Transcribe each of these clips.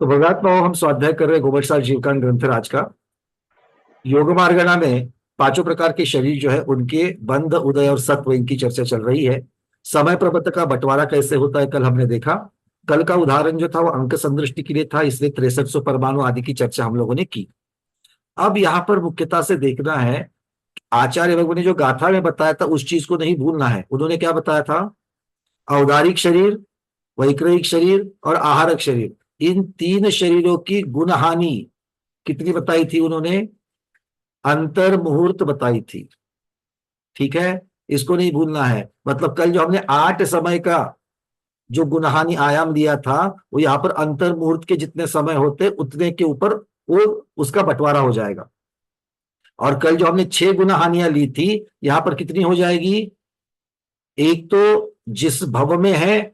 तो भगवत भाव हम स्वाध्याय कर रहे हैं गोबरसाल जीवकान ग्रंथ राज का। योग मार्गणा में पांचों प्रकार के शरीर जो है उनके बंध, उदय और सत्व, इनकी चर्चा चल रही है। समय प्रबंध का बंटवारा कैसे होता है कल हमने देखा। कल का उदाहरण जो था वो अंक संदृष्टि के लिए था, इसलिए 6300 परमाणु आदि की चर्चा हम लोगों ने की। अब यहाँ पर मुख्यता से देखना है, आचार्य भगवान ने जो गाथा में बताया था उस चीज को नहीं भूलना है। उन्होंने क्या बताया था? औदारिक शरीर, वैक्रयिक शरीर और आहारक शरीर, इन तीन शरीरों की गुण हानि कितनी बताई थी उन्होंने? अंतर मुहूर्त बताई थी। ठीक है, इसको नहीं भूलना है। मतलब कल जो हमने 8 समय का जो गुणहानि आयाम दिया था, वो यहाँ पर अंतर मुहूर्त के जितने समय होते उतने के ऊपर वो उसका बंटवारा हो जाएगा। और कल जो हमने 6 गुणहानियां ली थी, यहां पर कितनी हो जाएगी? एक तो जिस भव में है,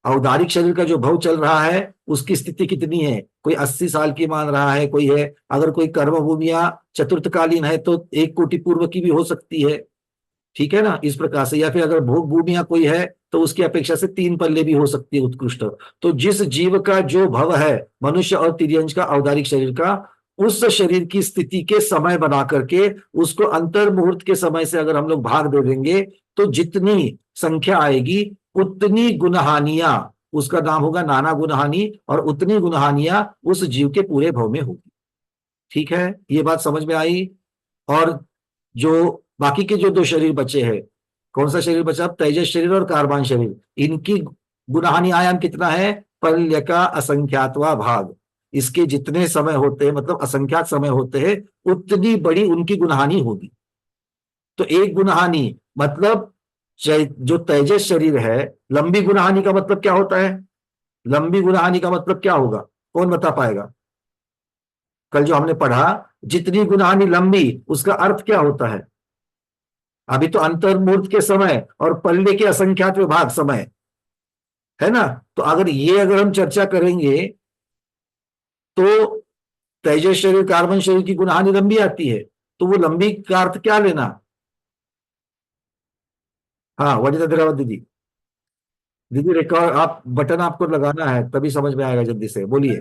औदारिक शरीर का जो भव चल रहा है उसकी स्थिति कितनी है? कोई 80 साल की मान रहा है, कोई है। अगर कोई कर्म भूमिया चतुर्थकालीन है तो 1 कोटि पूर्व की भी हो सकती है। ठीक है ना, इस प्रकार से। या फिर अगर भोग भूमिया कोई है तो उसकी अपेक्षा से 3 पल्ले भी हो सकती है उत्कृष्ट। तो जिस जीव का जो भव है, मनुष्य और तिर्यंश का, औदारिक शरीर का, उस शरीर की स्थिति के समय बना करके उसको अंतर मुहूर्त के समय से अगर हम लोग भाग दे देंगे तो जितनी संख्या आएगी उतनी गुणहानियां, उसका नाम होगा नाना गुणहानि, और उतनी गुणहानियां उस जीव के पूरे भव में होगी। ठीक है, ये बात समझ में आई। और जो बाकी के जो 2 शरीर बचे हैं, कौन सा शरीर बचा? तेजस शरीर और कार्बन शरीर। इनकी गुणहानि आयाम कितना है? पल्य का असंख्यातवा भाग। इसके जितने समय होते हैं, मतलब असंख्यात समय होते हैं, उतनी बड़ी उनकी गुणहानि होगी। तो एक गुणहानि मतलब जो तेजस शरीर है, लंबी गुणहानि का मतलब क्या होता है? लंबी गुणहानि का मतलब क्या होगा? कौन बता पाएगा? कल जो हमने पढ़ा, जितनी गुणहानि लंबी, उसका अर्थ क्या होता है? अभी तो अंतर्मूर्त के समय और पल्ले के असंख्यात विभाग समय है ना। तो अगर हम चर्चा करेंगे तो तेजस शरीर, कार्बन शरीर की गुणहानि लंबी आती है, तो वो लंबी का अर्थ क्या लेना? हाँ, वनिता धीरावत दीदी। दीदी रिकॉर्ड आप बटन आपको लगाना है, तभी समझ में आएगा। जल्दी से बोलिए।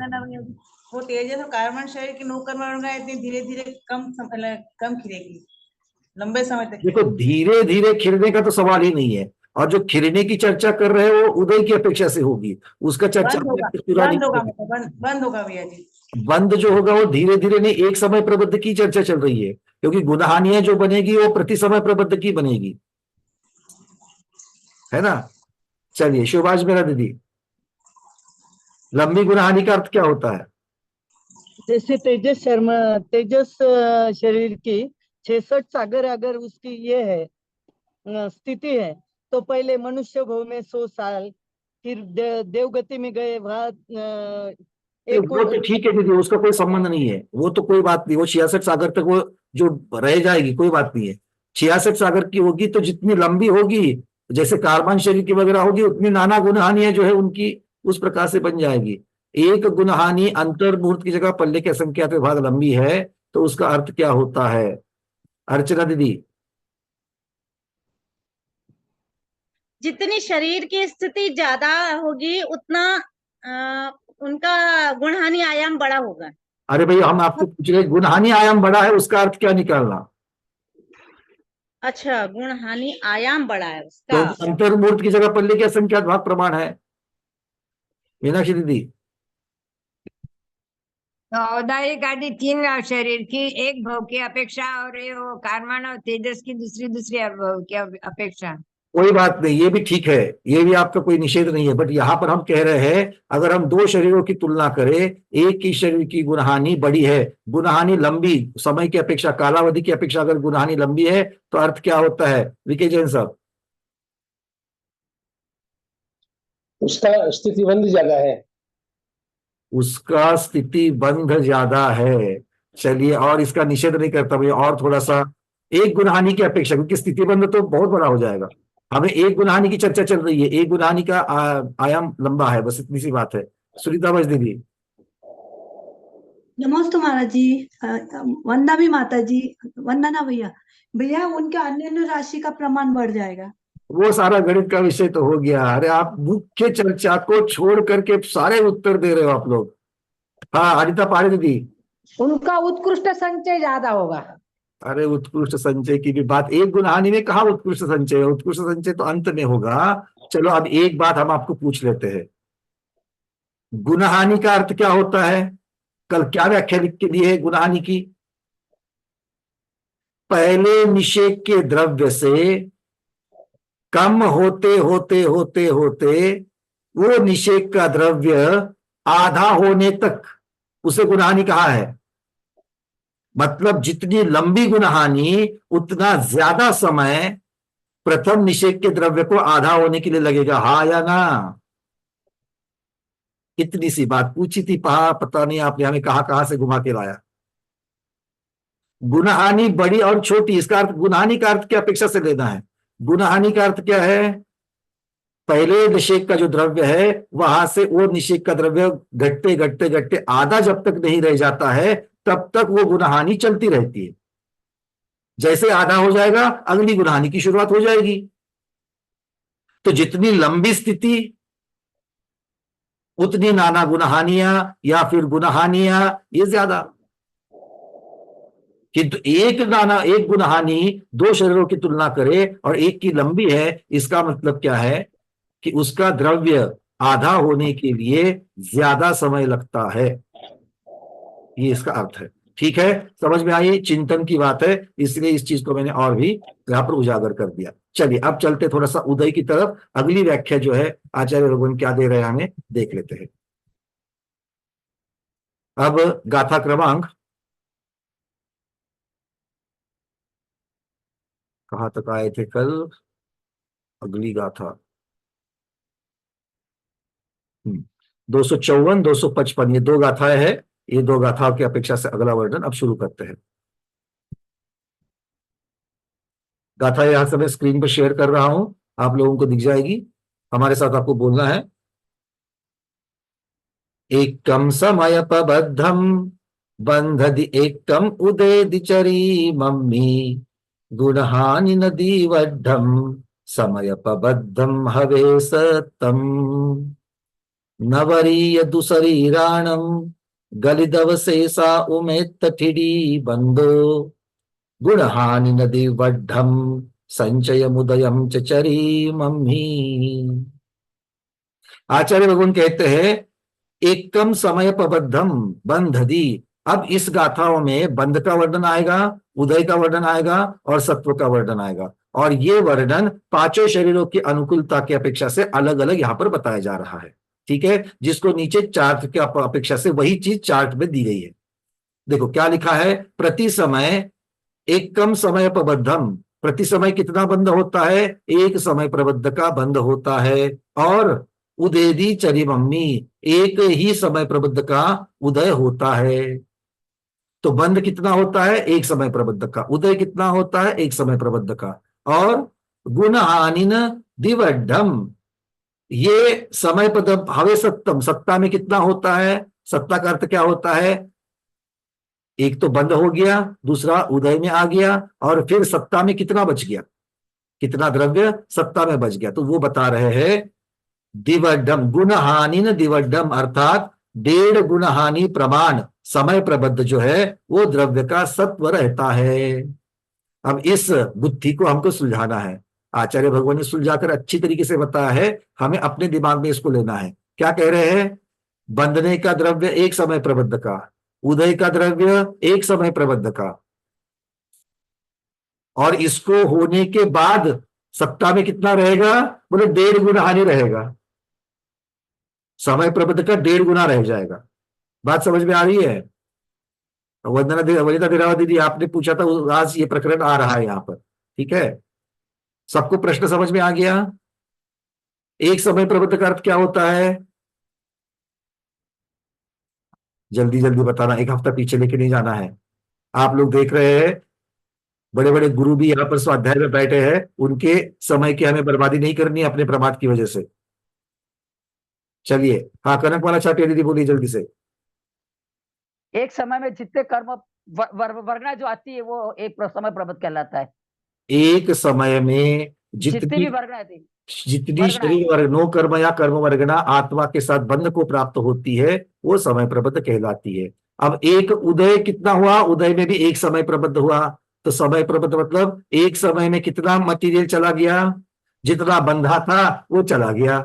वो तेजस और कार्बन शरीर की नौकर्म इतनी धीरे धीरे कम खिलेगी लंबे समय तक। देखो, धीरे धीरे खिलने का तो सवाल ही नहीं है। और जो खिलने की चर्चा कर रहे हैं वो उदय की अपेक्षा से होगी, उसका चर्चा पूरा नहीं होगी। बंद होगा भैया जी। बंद जो होगा वो धीरे धीरे नहीं, एक समय प्रबंध की चर्चा चल रही है, क्योंकि गुणहानियां जो बनेगी वो प्रति समय प्रबंध की बनेगी, है ना। चलिए, शिवराज मेरा दीदी, लंबी गुणहानि का अर्थ क्या होता है? जैसे तेजस शर्मा, तेजस शरीर की 66 सागर अगर उसकी ये है स्थिति है, तो पहले मनुष्य भव में 100 साल, फिर देवगति में गए वहां वो तो ठीक है दीदी, उसका कोई संबंध नहीं है, वो तो कोई बात नहीं। वो 66 सागर तक वो जो रह जाएगी, कोई बात नहीं है। 66 सागर की होगी तो जितनी लंबी होगी, जैसे कार्बन शरीर की वगैरह होगी, उतनी नाना गुणहानियां जो है उनकी उस प्रकार से बन जाएगी। एक गुणहानि अंतर मुहूर्त की जगह पल्ले के असंख्यात विभाग लंबी है, तो उसका अर्थ क्या होता है? अर्चना दीदी। जितनी शरीर की स्थिति ज्यादा होगी उतना उनका गुणहानि आयाम बड़ा होगा। अरे भाई, हम आपको पूछ रहे गुणहानि आयाम बड़ा है, उसका अर्थ क्या निकालना? अच्छा, गुणहानि आयाम बड़ा है उसका। तो अंतर्मूर्त की जगह पल्ले के असंख्यात भाग प्रमाण है। मीनाक्षी दीदी। औदारिक आदि 3 शरीर की एक भव की अपेक्षा, और ये वो कार्बन और तेजस की दूसरी भव की अपेक्षा। कोई बात नहीं, ये भी ठीक है, ये भी आपका कोई निषेध नहीं है। बट यहां पर हम कह रहे हैं, अगर हम 2 शरीरों की तुलना करें, एक की शरीर की गुणहानि बड़ी है, गुणहानि लंबी समय की अपेक्षा, कालावधि की अपेक्षा अगर गुणहानि लंबी है, तो अर्थ क्या होता है विके जैन साहब? उसका स्थिति बंद ज्यादा है। उसका स्थिति बंध ज्यादा है। चलिए, और इसका निषेध नहीं करता भैया, और थोड़ा सा एक गुणहानि की अपेक्षा, क्योंकि स्थिति बंध तो बहुत बड़ा हो जाएगा। हमें एक गुणहानि की चर्चा चल रही है, एक गुणहानि का आयाम लंबा है, बस इतनी सी बात है। सुनीता बज दीदी। नमस्ते महाराज जी। वंदा भी माता जी। वंदना भैया। भैया उनके अन्य राशि का प्रमाण बढ़ जाएगा। वो सारा गणित का विषय तो हो गया। अरे आप मुख्य चर्चा को छोड़ करके सारे उत्तर दे रहे हो आप लोग। हाँ अनिता पाड़े दीदी। उनका उत्कृष्ट संचय ज्यादा होगा। अरे उत्कृष्ट संचय की भी बात, एक गुणहानि में कहा उत्कृष्ट संचय है? उत्कृष्ट संचय तो अंत में होगा। चलो अब एक बात हम आपको पूछ लेते हैं, गुणहानि का अर्थ क्या होता है? कल क्या व्याख्या लिख के दी है गुणहानि की? पहले निषेक के द्रव्य से कम होते होते होते होते वो निषेक का द्रव्य आधा होने तक उसे गुणहानि कहा है। मतलब जितनी लंबी गुणहानि उतना ज्यादा समय प्रथम निषेक के द्रव्य को आधा होने के लिए लगेगा, हाँ या ना? इतनी सी बात पूछी थी, पता नहीं आपने हमें कहां से घुमा के लाया। गुणहानि बड़ी और छोटी, इसका अर्थ गुणहानि का अर्थ क्या अपेक्षा से लेना है? गुणहानि का अर्थ क्या है? पहले निषेक का जो द्रव्य है वहां से वो निषेक का द्रव्य घटते घटते घटते आधा जब तक नहीं रह जाता है तब तक वो गुणहानि चलती रहती है। जैसे आधा हो जाएगा अगली गुणहानि की शुरुआत हो जाएगी। तो जितनी लंबी स्थिति उतनी नाना गुणहानियां या फिर गुणहानियां ये ज्यादा। किंतु एक गुणहानि दो शरीरों की तुलना करे और एक की लंबी है, इसका मतलब क्या है कि उसका द्रव्य आधा होने के लिए ज्यादा समय लगता है, ये इसका अर्थ है। ठीक है, समझ में आई? चिंतन की बात है, इसलिए इस चीज को मैंने और भी यहां पर उजागर कर दिया। चलिए अब चलते थोड़ा सा उदय की तरफ। अगली व्याख्या जो है आचार्य भगवान क्या दे रहे हैं हमें देख लेते हैं। अब गाथा क्रमांक कहां तक आए थे कल? अगली गाथा 254 255, ये दो गाथाएं हैं। ये दो गाथाओं की अपेक्षा से अगला वर्णन अब शुरू करते हैं। गाथा यहां से मैं स्क्रीन पर शेयर कर रहा हूं, आप लोगों को दिख जाएगी। हमारे साथ आपको बोलना है। एकम समयपबद्धम बंधदि एकम उदेदिचरी मम्मी गुणहानि नदी वड्ढम समयपबद्धम हवेस तम नवरीय दुशरीराणम गलिदवशेषा उमेत्त ठिडी बंदो गुणहानि नदी वड्ढम संचय मुदयम चरी मम्मी। आचार्य भगवान कहते हैं एकम समय पबद्धम बंधदी। अब इस गाथाओं में बंध का वर्णन आएगा, उदय का वर्णन आएगा और सत्व का वर्णन आएगा। और ये वर्णन पांचों शरीरों की अनुकूलता की अपेक्षा से अलग अलग यहां पर बताया जा रहा है। ठीक है, जिसको नीचे चार्ट की अपेक्षा से वही चीज चार्ट में दी गई है। देखो क्या लिखा है, प्रति समय एकम समय प्रबद्धम। प्रति समय कितना बंध होता है? एक समय प्रबद्ध का बंध होता है। और उदेदी चरी मम्मी, एक ही समय प्रबद्ध का उदय होता है। तो बंध कितना होता है? एक समय प्रबद्ध का। उदय कितना होता है? एक समय प्रबद्ध का। और गुणहानिन दिवड्ढम, ये समय पद हवे सत्तम, सत्ता में कितना होता है? सत्ता का अर्थ क्या होता है? एक तो बंद हो गया, दूसरा उदय में आ गया, और फिर सत्ता में कितना बच गया? कितना द्रव्य सत्ता में बच गया? तो वो बता रहे हैं दिवड्ढम गुणहानि न दिवड्ढम, अर्थात 1.5 गुणहानि प्रमाण समय प्रबद्ध जो है वो द्रव्य का सत्व रहता है। अब इस बुद्धि को हमको सुलझाना है। आचार्य भगवान ने सुलझाकर अच्छी तरीके से बताया है, हमें अपने दिमाग में इसको लेना है। क्या कह रहे हैं? बंधने का द्रव्य एक समय प्रबद्ध का, उदय का द्रव्य एक समय प्रबद्ध का, और इसको होने के बाद सत्ता में कितना रहेगा? बोले 1.5 गुणहानि रहेगा। समय प्रबद्ध का 1.5 गुना रह जाएगा। बात समझ में आ रही है? वनिता दिरावा दीदी, आपने पूछा था, आज ये प्रकरण आ रहा है यहाँ पर। ठीक है, सबको प्रश्न समझ में आ गया? एक समय प्रबद्ध का अर्थ क्या होता है? जल्दी जल्दी बताना, एक हफ्ता पीछे लेके नहीं जाना है। आप लोग देख रहे हैं बड़े बड़े गुरु भी यहाँ पर स्वाध्याय में बैठे हैं, उनके समय की हमें बर्बादी नहीं करनी अपने प्रमाद की वजह से। चलिए, हाँ कनक वाला छापिया दीदी बोलिए जल्दी से। एक समय में जितने कर्म वर्णा जो आती है वो एक समय प्रबद्ध कहलाता है। एक समय में जितनी जितनी भी वर्णा आती जितनी वर्गणा शरीर वर्ग नो कर्म या कर्म वर्गना आत्मा के साथ बंध को प्राप्त होती है वो समय प्रबद्ध कहलाती है। अब एक उदय कितना हुआ, उदय में भी एक समय प्रबद्ध हुआ, तो समय प्रबद्ध मतलब एक समय में कितना मटेरियल चला गया, जितना बंधा था वो चला गया।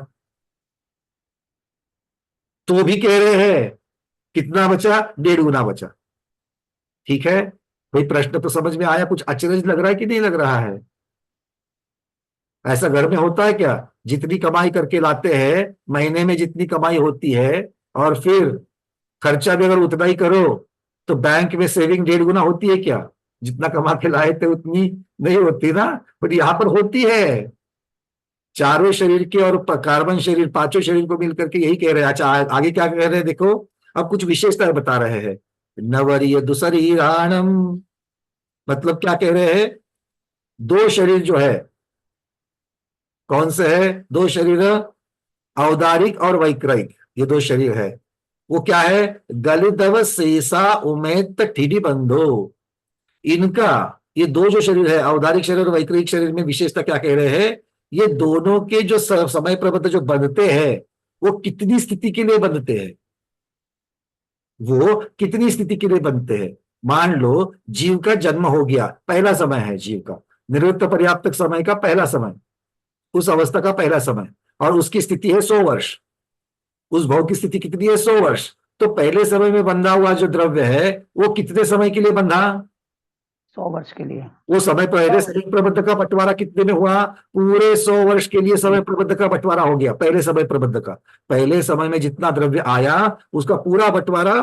तो भी कह रहे हैं कितना बचा, 1.5 गुना बचा। ठीक है, कोई प्रश्न तो समझ में आया? कुछ अचरज लग रहा है कि नहीं लग रहा है? ऐसा घर में होता है क्या? जितनी कमाई करके लाते हैं, महीने में जितनी कमाई होती है, और फिर खर्चा भी अगर उतना ही करो तो बैंक में सेविंग 1.5 गुना होती है क्या? जितना कमा के लाए थे उतनी नहीं होती ना, पर यहां पर होती है। चारों शरीर के और कार्बन शरीर, पांचों शरीर को मिलकर के यही कह रहे हैं। अच्छा, आगे क्या कह रहे हैं देखो, अब कुछ विशेषता बता रहे हैं। नवरीय दुशरीराणम, मतलब क्या कह रहे हैं, 2 शरीर जो है, कौन से है 2 शरीर, औदारिक और वैक्रयिक, ये 2 शरीर है। वो क्या है, गलिदव शेषा उमेत ठिडी बंधो। इनका ये 2 जो शरीर है, औदारिक शरीर और वैक्रयिक शरीर में विशेषता क्या कह रहे हैं, ये दोनों के जो समय प्रबद्ध जो बंधते हैं वो कितनी स्थिति के लिए बंधते हैं, वो कितनी स्थिति के लिए बनते हैं। मान लो जीव का जन्म हो गया, पहला समय है जीव का, निवृत्त पर्याप्त समय का पहला समय, उस अवस्था का पहला समय, और उसकी स्थिति है 100 वर्ष। उस भाव की स्थिति कितनी है, 100 वर्ष। तो पहले समय में बंधा हुआ जो द्रव्य है वो कितने समय के लिए बंधा, 100 वर्ष के लिए। वो समय पहले समय प्रबंध का बंटवारा कितने में हुआ, पूरे 100 वर्ष के लिए समय प्रबंध का बंटवारा हो गया। पहले समय प्रबंध का, पहले समय में जितना द्रव्य आया उसका पूरा बंटवारा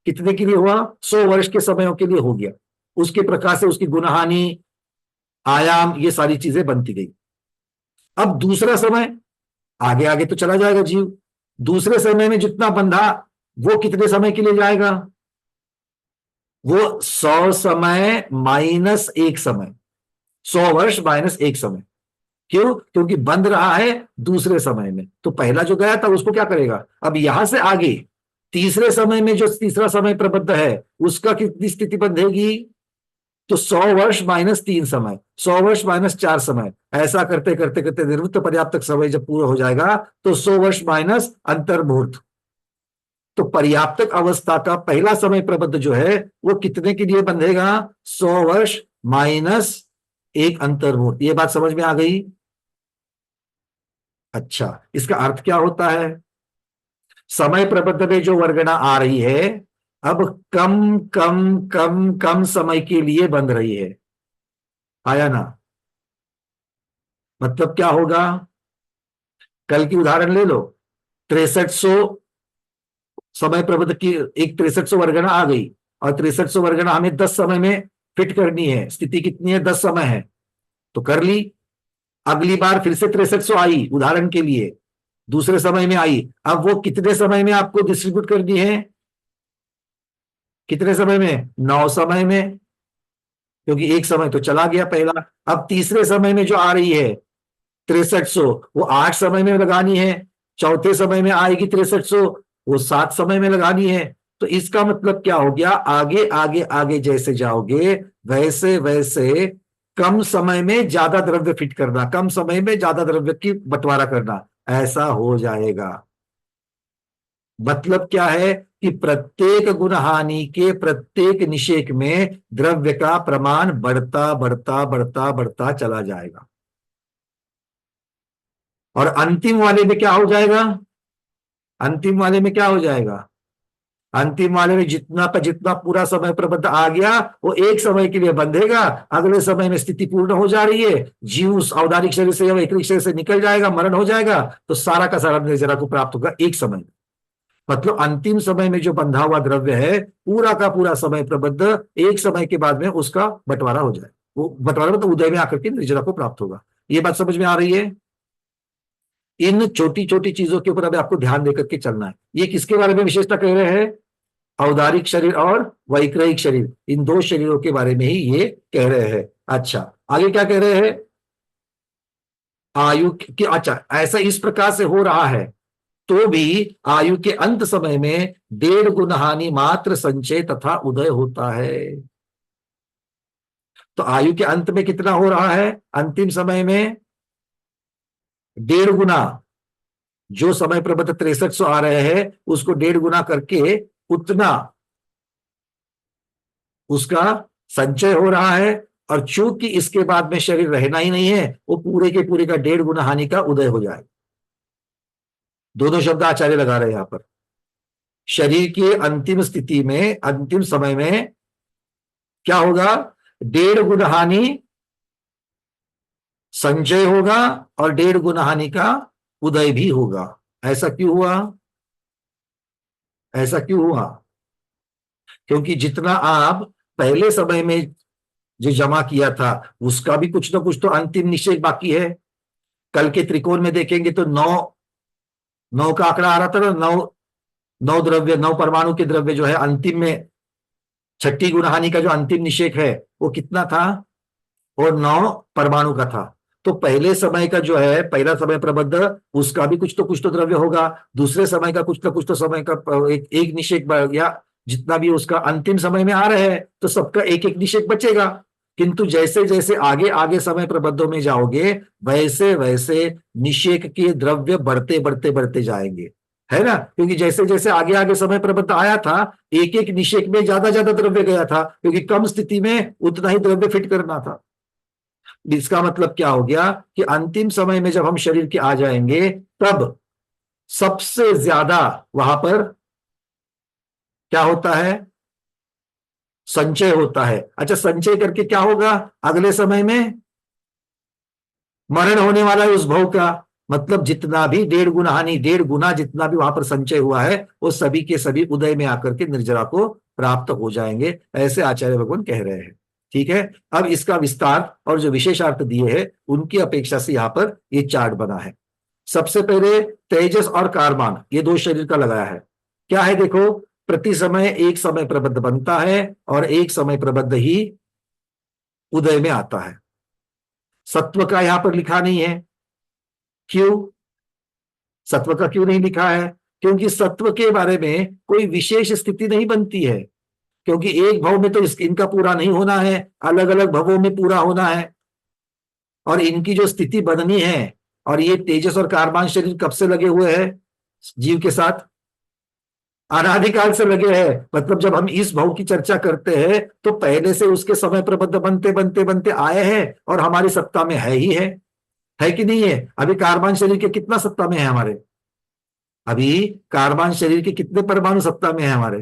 कितने के लिए हुआ, 100 वर्ष के समयों के लिए हो गया। उसके प्रकार से उसकी गुणहानि, आयाम, ये सारी चीजें बनती गई। अब दूसरा समय, आगे आगे तो चला जाएगा जीव, दूसरे समय में जितना बंधा वो कितने समय के लिए जाएगा, वो 100 समय माइनस 1 समय, 100 वर्ष माइनस 1 समय। क्यों? क्योंकि बंध रहा है दूसरे समय में। तो पहला जो गया था उसको क्या करेगा, अब यहां से आगे तीसरे समय में जो तीसरा समय प्रबद्ध है उसका कितनी स्थिति बंधेगी, तो 100 वर्ष माइनस 3 समय, 100 वर्ष माइनस 4 समय, ऐसा करते करते करते निवृत्त पर्याप्त समय जब पूरा हो जाएगा तो 100 वर्ष माइनस अंतर्मुहूर्त। तो पर्याप्त अवस्था का पहला समय प्रबद्ध जो है वो कितने के लिए बंधेगा, 100 वर्ष माइनस 1 अंतर्मुहूर्त। ये बात समझ में आ गई? अच्छा, इसका अर्थ क्या होता है, समय प्रबद्ध में जो वर्गणा आ रही है अब कम कम कम कम समय के लिए बंध रही है। आया ना? मतलब क्या होगा, कल की उदाहरण ले लो, 6300 समय प्रबद्ध की एक 6300 वर्गणा आ गई, और 6300 वर्गणा हमें 10 समय में फिट करनी है। स्थिति कितनी है, 10 समय है, तो कर ली। अगली बार फिर से 6300 आई, उदाहरण के लिए दूसरे समय में आई, अब वो कितने समय में आपको डिस्ट्रीब्यूट करनी है, कितने समय में, 9 समय में, क्योंकि एक समय तो चला गया पहला। अब तीसरे समय में जो आ रही है 6300, वो 8 समय में लगानी है। चौथे समय में आएगी 6300, वो 7 समय में लगानी है। तो इसका मतलब क्या हो गया, आगे आगे आगे जैसे जाओगे वैसे वैसे कम समय में ज्यादा द्रव्य फिट करना, कम समय में ज्यादा द्रव्य की बंटवारा करना, ऐसा हो जाएगा। मतलब क्या है कि प्रत्येक गुणहानि के प्रत्येक निषेक में द्रव्य का प्रमाण बढ़ता बढ़ता बढ़ता बढ़ता चला जाएगा, और अंतिम वाले में क्या हो जाएगा, अंतिम वाले में क्या हो जाएगा, अंतिम वाले में जितना पूरा समय प्रबद्ध आ गया वो एक समय के लिए बंधेगा, अगले समय में स्थिति पूर्ण हो जा रही है, जीव उस औदारिक शरीर से या वैक्रिक शरीर से निकल जाएगा, मरण हो जाएगा, तो सारा का सारा निर्जरा को प्राप्त होगा एक समय। मतलब अंतिम समय में जो बंधा हुआ द्रव्य है पूरा का पूरा समय प्रबद्ध एक समय के बाद में उसका बंटवारा हो जाए, वो बंटवारा तो उदय में आकर के निर्जरा को प्राप्त होगा। ये बात समझ में आ रही है? इन छोटी छोटी चीजों के ऊपर अब आपको ध्यान देकर के चलना है। ये किसके बारे में विशेषता कह रहे हैं, औदारिक शरीर और वैक्रयिक शरीर, इन 2 शरीरों के बारे में ही ये कह रहे हैं। अच्छा, आगे क्या कह रहे हैं, आयु की, अच्छा ऐसा इस प्रकार से हो रहा है तो भी आयु के अंत समय में 1.5 गुणहानि मात्र संचय तथा उदय होता है। तो आयु के अंत में कितना हो रहा है, अंतिम समय में 1.5 गुना, जो समय प्रबद्ध 6300 आ रहे हैं उसको 1.5 गुना करके उतना उसका संचय हो रहा है, और चूंकि इसके बाद में शरीर रहना ही नहीं है, वो पूरे के पूरे का 1.5 गुना हानि का उदय हो जाएगा। दोनों शब्द आचार्य लगा रहे हैं यहां पर। शरीर की अंतिम स्थिति में, अंतिम समय में क्या होगा? 1.5 गुना हानि संचय होगा और 1.5 गुना हानि का उदय भी होगा। ऐसा क्यों हुआ? ऐसा क्यों हुआ? क्योंकि जितना आप पहले समय में जो जमा किया था उसका भी कुछ ना कुछ तो अंतिम निषेध बाकी है। कल के त्रिकोण में देखेंगे तो 9 का आंकड़ा आ रहा था ना, 9 द्रव्य, 9 परमाणु के द्रव्य जो है अंतिम में, छठी गुणहानि का जो अंतिम निषेध है वो कितना था? और 9 परमाणु का था। तो पहले समय का जो है, पहला समय प्रबद्ध, उसका भी कुछ तो द्रव्य होगा, दूसरे समय का कुछ तो समय का एक निषेध, या जितना भी उसका अंतिम समय में आ रहे हैं तो सबका एक एक निषेध बचेगा। किंतु जैसे जैसे आगे आगे समय प्रबद्धों में जाओगे वैसे वैसे निषेध के द्रव्य बढ़ते जाएंगे, है ना? क्योंकि जैसे जैसे आगे आगे समय प्रबद्ध आया था, एक एक निषेध में ज्यादा द्रव्य गया था, क्योंकि कम स्थिति में उतना ही द्रव्य फिट करना था। इसका मतलब क्या हो गया कि अंतिम समय में जब हम शरीर के आ जाएंगे तब सबसे ज्यादा वहां पर क्या होता है? संचय होता है। अच्छा, संचय करके क्या होगा? अगले समय में मरण होने वाला है उस भव का। मतलब जितना भी 1.5 गुना हानि, 1.5 गुना जितना भी वहां पर संचय हुआ है वो सभी के सभी उदय में आकर के निर्जरा को प्राप्त हो जाएंगे, ऐसे आचार्य भगवान कह रहे हैं। ठीक है, अब इसका विस्तार और जो विशेषार्थ दिए हैं उनकी अपेक्षा से यहां पर ये चार्ट बना है। सबसे पहले तेजस और कारमान, ये 2 शरीर का लगाया है। क्या है देखो, प्रति समय एक समय प्रबद्ध बनता है और एक समय प्रबद्ध ही उदय में आता है। सत्व का यहां पर लिखा नहीं है। क्यों? सत्व का क्यों नहीं लिखा है? क्योंकि सत्व के बारे में कोई विशेष स्थिति नहीं बनती है, क्योंकि एक भव में तो इनका पूरा नहीं होना है, अलग अलग भवों में पूरा होना है, और इनकी जो स्थिति बननी है। और ये तेजस और कारमान शरीर कब से लगे हुए हैं जीव के साथ? अनादिकाल से लगे हैं। मतलब जब हम इस भव की चर्चा करते हैं तो पहले से उसके समय प्रबद्ध बनते आए हैं और हमारी सत्ता में है ही है कि नहीं है? अभी कारमान शरीर के कितना सत्ता में है हमारे? अभी कारमान शरीर के कितने परमाणु सत्ता में है हमारे?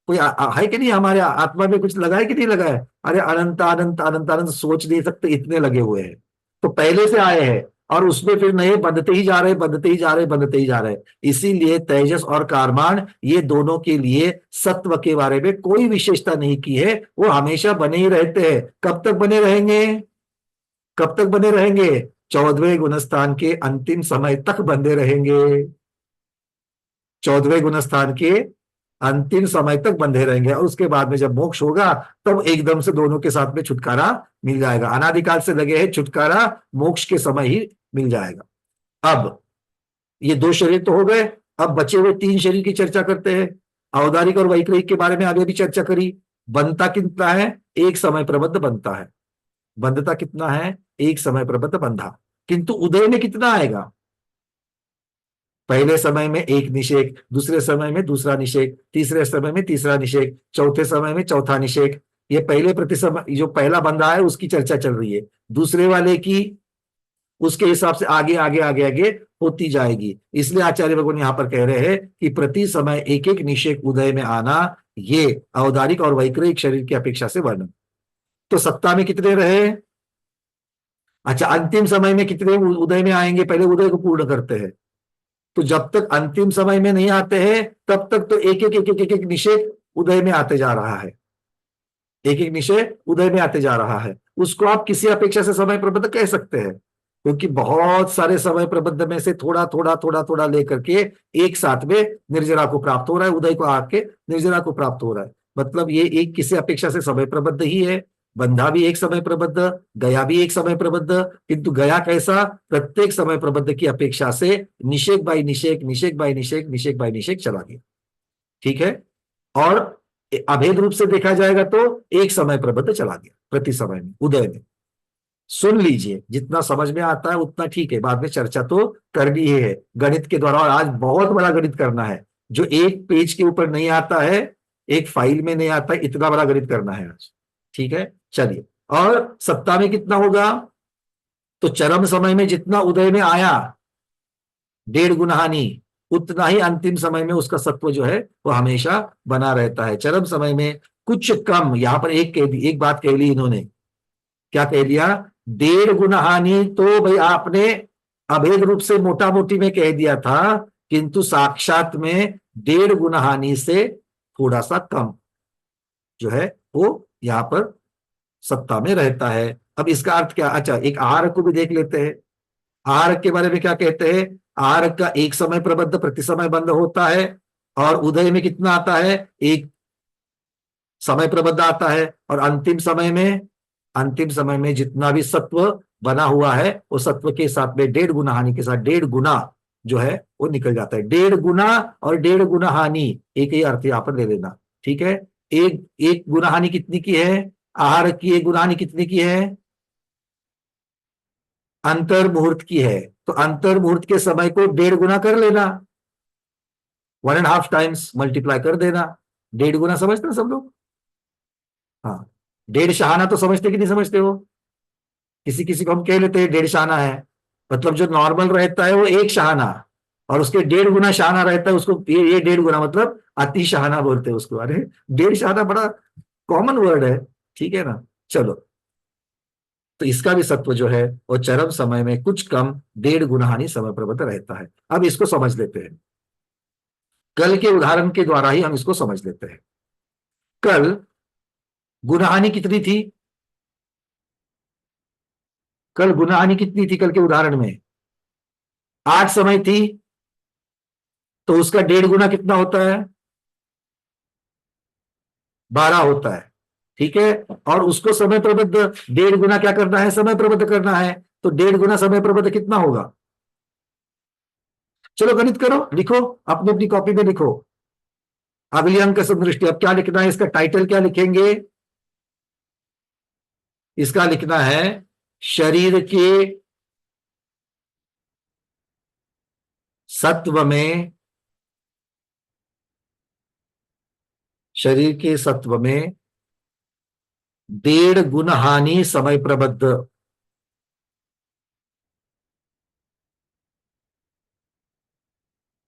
कोई है कि नहीं? हमारे आत्मा में कुछ लगा है कि नहीं लगा है? अरे अनंत अनंत अनंत अनंत, सोच नहीं सकते, इतने लगे हुए हैं। तो पहले से आए हैं और उसमें फिर नए बनते ही जा रहे। इसीलिए तेजस और कारमान, ये दोनों के लिए सत्व के बारे में कोई विशेषता नहीं की है, वो हमेशा बने ही रहते हैं। कब तक बने रहेंगे? कब तक बने रहेंगे? 14वें गुणस्थान के अंतिम समय तक बंधे रहेंगे। 14वें गुणस्थान के अंतिम समय तक बंधे रहेंगे, और उसके बाद में जब मोक्ष होगा तब एकदम से दोनों के साथ में छुटकारा मिल जाएगा। अनादिकाल से लगे हैं, छुटकारा मोक्ष के समय ही मिल जाएगा। अब ये 2 शरीर तो हो गए, अब बचे हुए 3 शरीर की चर्चा करते हैं। औदारिक और वैक्रिक के बारे में आगे भी चर्चा करी। बनता कितना है? एक समय प्रबद्ध बनता है। बंधता कितना है? एक समय प्रबद्ध बंधा। किंतु उदय में कितना आएगा? पहले समय में एक निषेध, दूसरे समय में दूसरा निषेध, तीसरे समय में तीसरा निषेध, चौथे समय में चौथा निषेध। ये पहले प्रति समय जो पहला बंधा है उसकी चर्चा चल रही है, दूसरे वाले की उसके हिसाब से आगे आगे आगे आगे होती जाएगी। इसलिए आचार्य भगवान यहां पर कह रहे हैं कि प्रति समय एक एक निषेध उदय में आना, ये औदारिक और वैक्रिक शरीर की अपेक्षा से वर्णन। तो सत्ता में कितने रहे? अच्छा, अंतिम समय में कितने उदय में आएंगे? पहले उदय को पूर्ण करते हैं। तो जब तक अंतिम समय में नहीं आते हैं तब तक तो एक एक निषेध उदय में आते जा रहा है, एक एक निषेध उदय में आते जा रहा है। उसको आप किसी अपेक्षा से समय प्रबद्ध कह सकते हैं, क्योंकि बहुत सारे समय प्रबद्ध में से थोड़ा लेकर के एक साथ में निर्जरा को प्राप्त हो रहा है, उदय को आके निर्जरा को प्राप्त हो रहा है। मतलब ये एक किसी अपेक्षा से समय प्रबद्ध ही है। बंधा भी एक समय प्रबद्ध, गया भी एक समय प्रबद्ध, किंतु गया कैसा? प्रत्येक समय प्रबद्ध की अपेक्षा से निषेध बाई निषेध चला गया। ठीक है, और अभेद रूप से देखा जाएगा तो एक समय प्रबद्ध चला गया प्रति समय में उदय में। सुन लीजिए, जितना समझ में आता है उतना ठीक है, बाद में चर्चा तो करनी ही है गणित के द्वारा। और आज बहुत बड़ा गणित करना है, जो एक पेज के ऊपर नहीं आता है, एक फाइल में नहीं आता है, इतना बड़ा गणित करना है आज। ठीक है, चलिए। और सत्ता में कितना होगा, तो चरम समय में जितना उदय में आया 1.5 गुना हानि, उतना ही अंतिम समय में उसका सत्व जो है वो हमेशा बना रहता है। चरम समय में कुछ कम, यहां पर एक बात कह ली इन्होंने, क्या कह दिया, 1.5 गुना हानि। तो भाई आपने अभेद रूप से मोटा मोटी में कह दिया था, किंतु साक्षात में 1.5 गुना हानि से थोड़ा सा कम जो है वो यहां पर सत्ता में रहता है। अब इसका अर्थ क्या, अच्छा एक आहार को भी देख लेते हैं। आहार के बारे में क्या कहते हैं, आहार का एक समय प्रबद्ध प्रति समय बंध होता है, और उदय में कितना आता है, एक समय प्रबद्ध आता है, और अंतिम समय में जितना भी सत्व बना हुआ है वो सत्व के साथ में 1.5 गुना हानि के साथ 1.5 गुना जो है वो निकल जाता है। 1.5 गुना और 1.5 गुना हानि एक ही अर्थ यहां पर ले लेना। ठीक है, एक गुना हानि कितनी की है, आहार की एक गुना हानि कितनी की है, अंतर मुहूर्त की है। तो अंतर मुहूर्त के समय को 1.5 गुना कर लेना, 1.5 टाइम्स मल्टीप्लाई कर देना। 1.5 गुना समझते हो सब लोग, हाँ। 1.5 शहाना तो समझते कि नहीं समझते हो, किसी किसी को हम कह लेते हैं 1.5 शहाना है, मतलब जो नॉर्मल रहता है वो 1 शहाना, और उसके 1.5 गुना शहाना रहता है, उसको ये 1.5 गुना मतलब अति शहाना बोलते हैं उसको। अरे 1.5 शहाना बड़ा कॉमन वर्ड है, ठीक है ना। चलो, तो इसका भी सत्व जो है वो चरम समय में कुछ कम 1.5 गुना हानि समय प्रबद्ध रहता है। अब इसको समझ लेते हैं, कल के उदाहरण के द्वारा ही हम इसको समझ लेते हैं। कल गुना हानि कितनी थी, कल गुना हानि कितनी थी, कल के उदाहरण में 8 समय थी, तो उसका 1.5 गुना कितना होता है, 12 होता है। ठीक है, और उसको समय प्रबद्ध 1.5 गुना क्या करना है, समय प्रबद्ध करना है, तो 1.5 गुना समय प्रबद्ध कितना होगा। चलो गणित करो, लिखो अपनी अपनी कॉपी में लिखो, अगली अंक समदृष्टि। अब क्या लिखना है, इसका टाइटल क्या लिखेंगे, इसका लिखना है शरीर के सत्व में, शरीर के सत्व में 1.5 गुना हानि समय प्रबद्ध।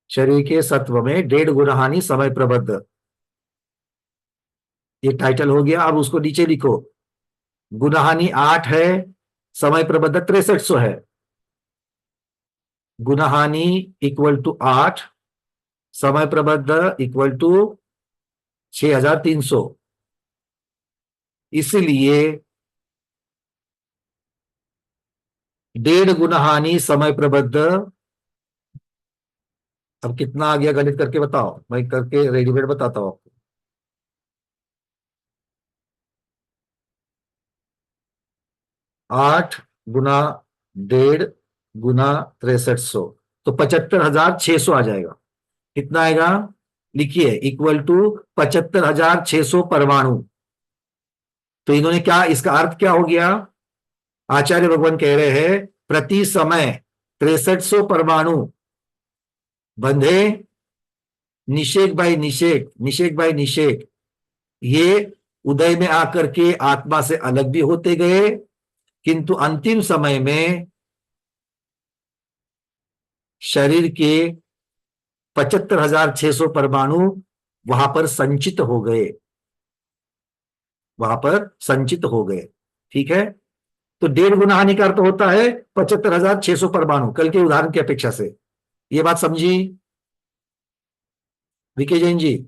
शरीर के सत्व में 1.5 गुना हानि समय प्रबद्ध, ये टाइटल हो गया। अब उसको नीचे लिखो, गुना हानि 8 है, समय प्रबद्ध 6300 है। गुना हानि इक्वल टू 8, समय प्रबद्ध इक्वल टू 6300। इसलिए 1.5 गुना हानि समय प्रबद्ध, अब कितना आ गया गणित करके बताओ, मैं करके रेडीमेड बताता हूं आपको। 8 गुना 1.5 गुना 6300, तो 75,600 आ जाएगा। कितना आएगा, लिखिए, इक्वल टू 75,600 परमाणु। तो इन्होंने क्या, इसका अर्थ क्या हो गया, आचार्य भगवान कह रहे हैं प्रति समय 6300 परमाणु बंधे, निषेक बाय निषेक, ये उदय में आकर के आत्मा से अलग भी होते गए, किंतु अंतिम समय में शरीर के 75,600 परमाणु वहां पर संचित हो गए, ठीक है। तो 1.5 गुना हानि का अर्थ होता है 75,600 परमाणु, कल के उदाहरण की अपेक्षा से। ये बात समझी विके जैन जी,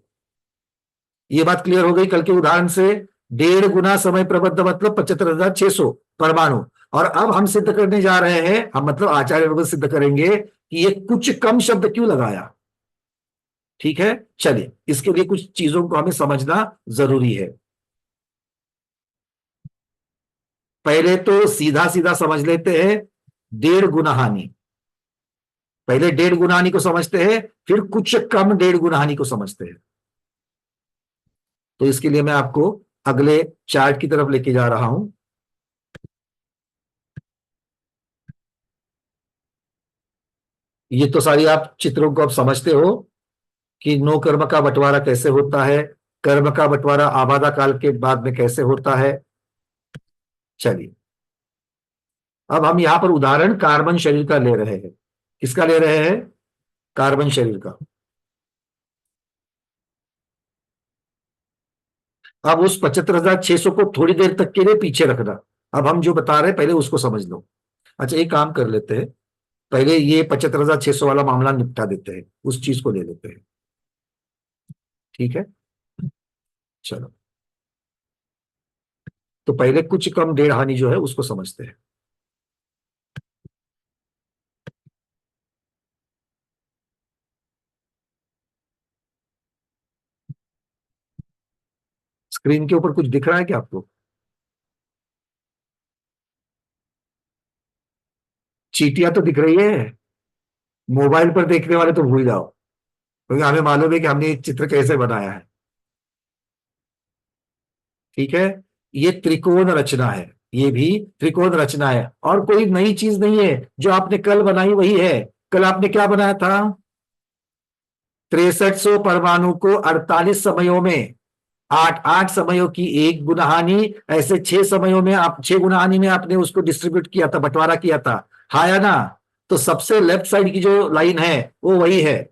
ये बात क्लियर हो गई कल के उदाहरण से। 1.5 गुना समय प्रबद्ध मतलब 75,600 परमाणु। और अब हम सिद्ध करने जा रहे हैं, हम मतलब आचार्य भगवत सिद्ध करेंगे कि ये कुछ कम शब्द क्यों लगाया। ठीक है, चलिए इसके लिए कुछ चीजों को हमें समझना जरूरी है। पहले तो सीधा सीधा समझ लेते हैं 1.5 गुना हानि, पहले 1.5 गुना हानि को समझते हैं, फिर कुछ कम 1.5 गुना हानि को समझते हैं। तो इसके लिए मैं आपको अगले चार्ट की तरफ लेके जा रहा हूं। ये तो सारी आप चित्रों को आप समझते हो कि नो कर्म का बंटवारा कैसे होता है, कर्म का बंटवारा आबादा काल के बाद में कैसे होता है। चलिए, अब हम यहां पर उदाहरण कार्बन शरीर का ले रहे हैं। किसका ले रहे हैं? कार्बन शरीर का। अब उस 75,600 को थोड़ी देर तक के लिए पीछे रखना। अब हम जो बता रहे हैं पहले उसको समझ लो। अच्छा, एक काम कर लेते हैं, पहले ये 75,600 वाला मामला निपटा देते हैं, उस चीज को ले लेते हैं। ठीक है, चलो। तो पहले कुछ कम डेढ़ हानि जो है उसको समझते हैं। स्क्रीन के ऊपर कुछ दिख रहा है क्या आपको? चीटियां तो दिख रही है। मोबाइल पर देखने वाले तो भूल जाओ, क्योंकि हमें मालूम है कि हमने ये चित्र कैसे बनाया है। ठीक है, ये त्रिकोण रचना है, ये भी त्रिकोण रचना है, और कोई नई चीज नहीं है। जो आपने कल बनाई वही है। कल आपने क्या बनाया था? 6300 परमाणु को 48 समयों में, 8 समयों की एक गुणहानि, ऐसे 6 समयों में आप 6 गुणहानि में आपने उसको डिस्ट्रीब्यूट किया था, बंटवारा किया था। हाँ या ना? तो सबसे लेफ्ट साइड की जो लाइन है वो वही है,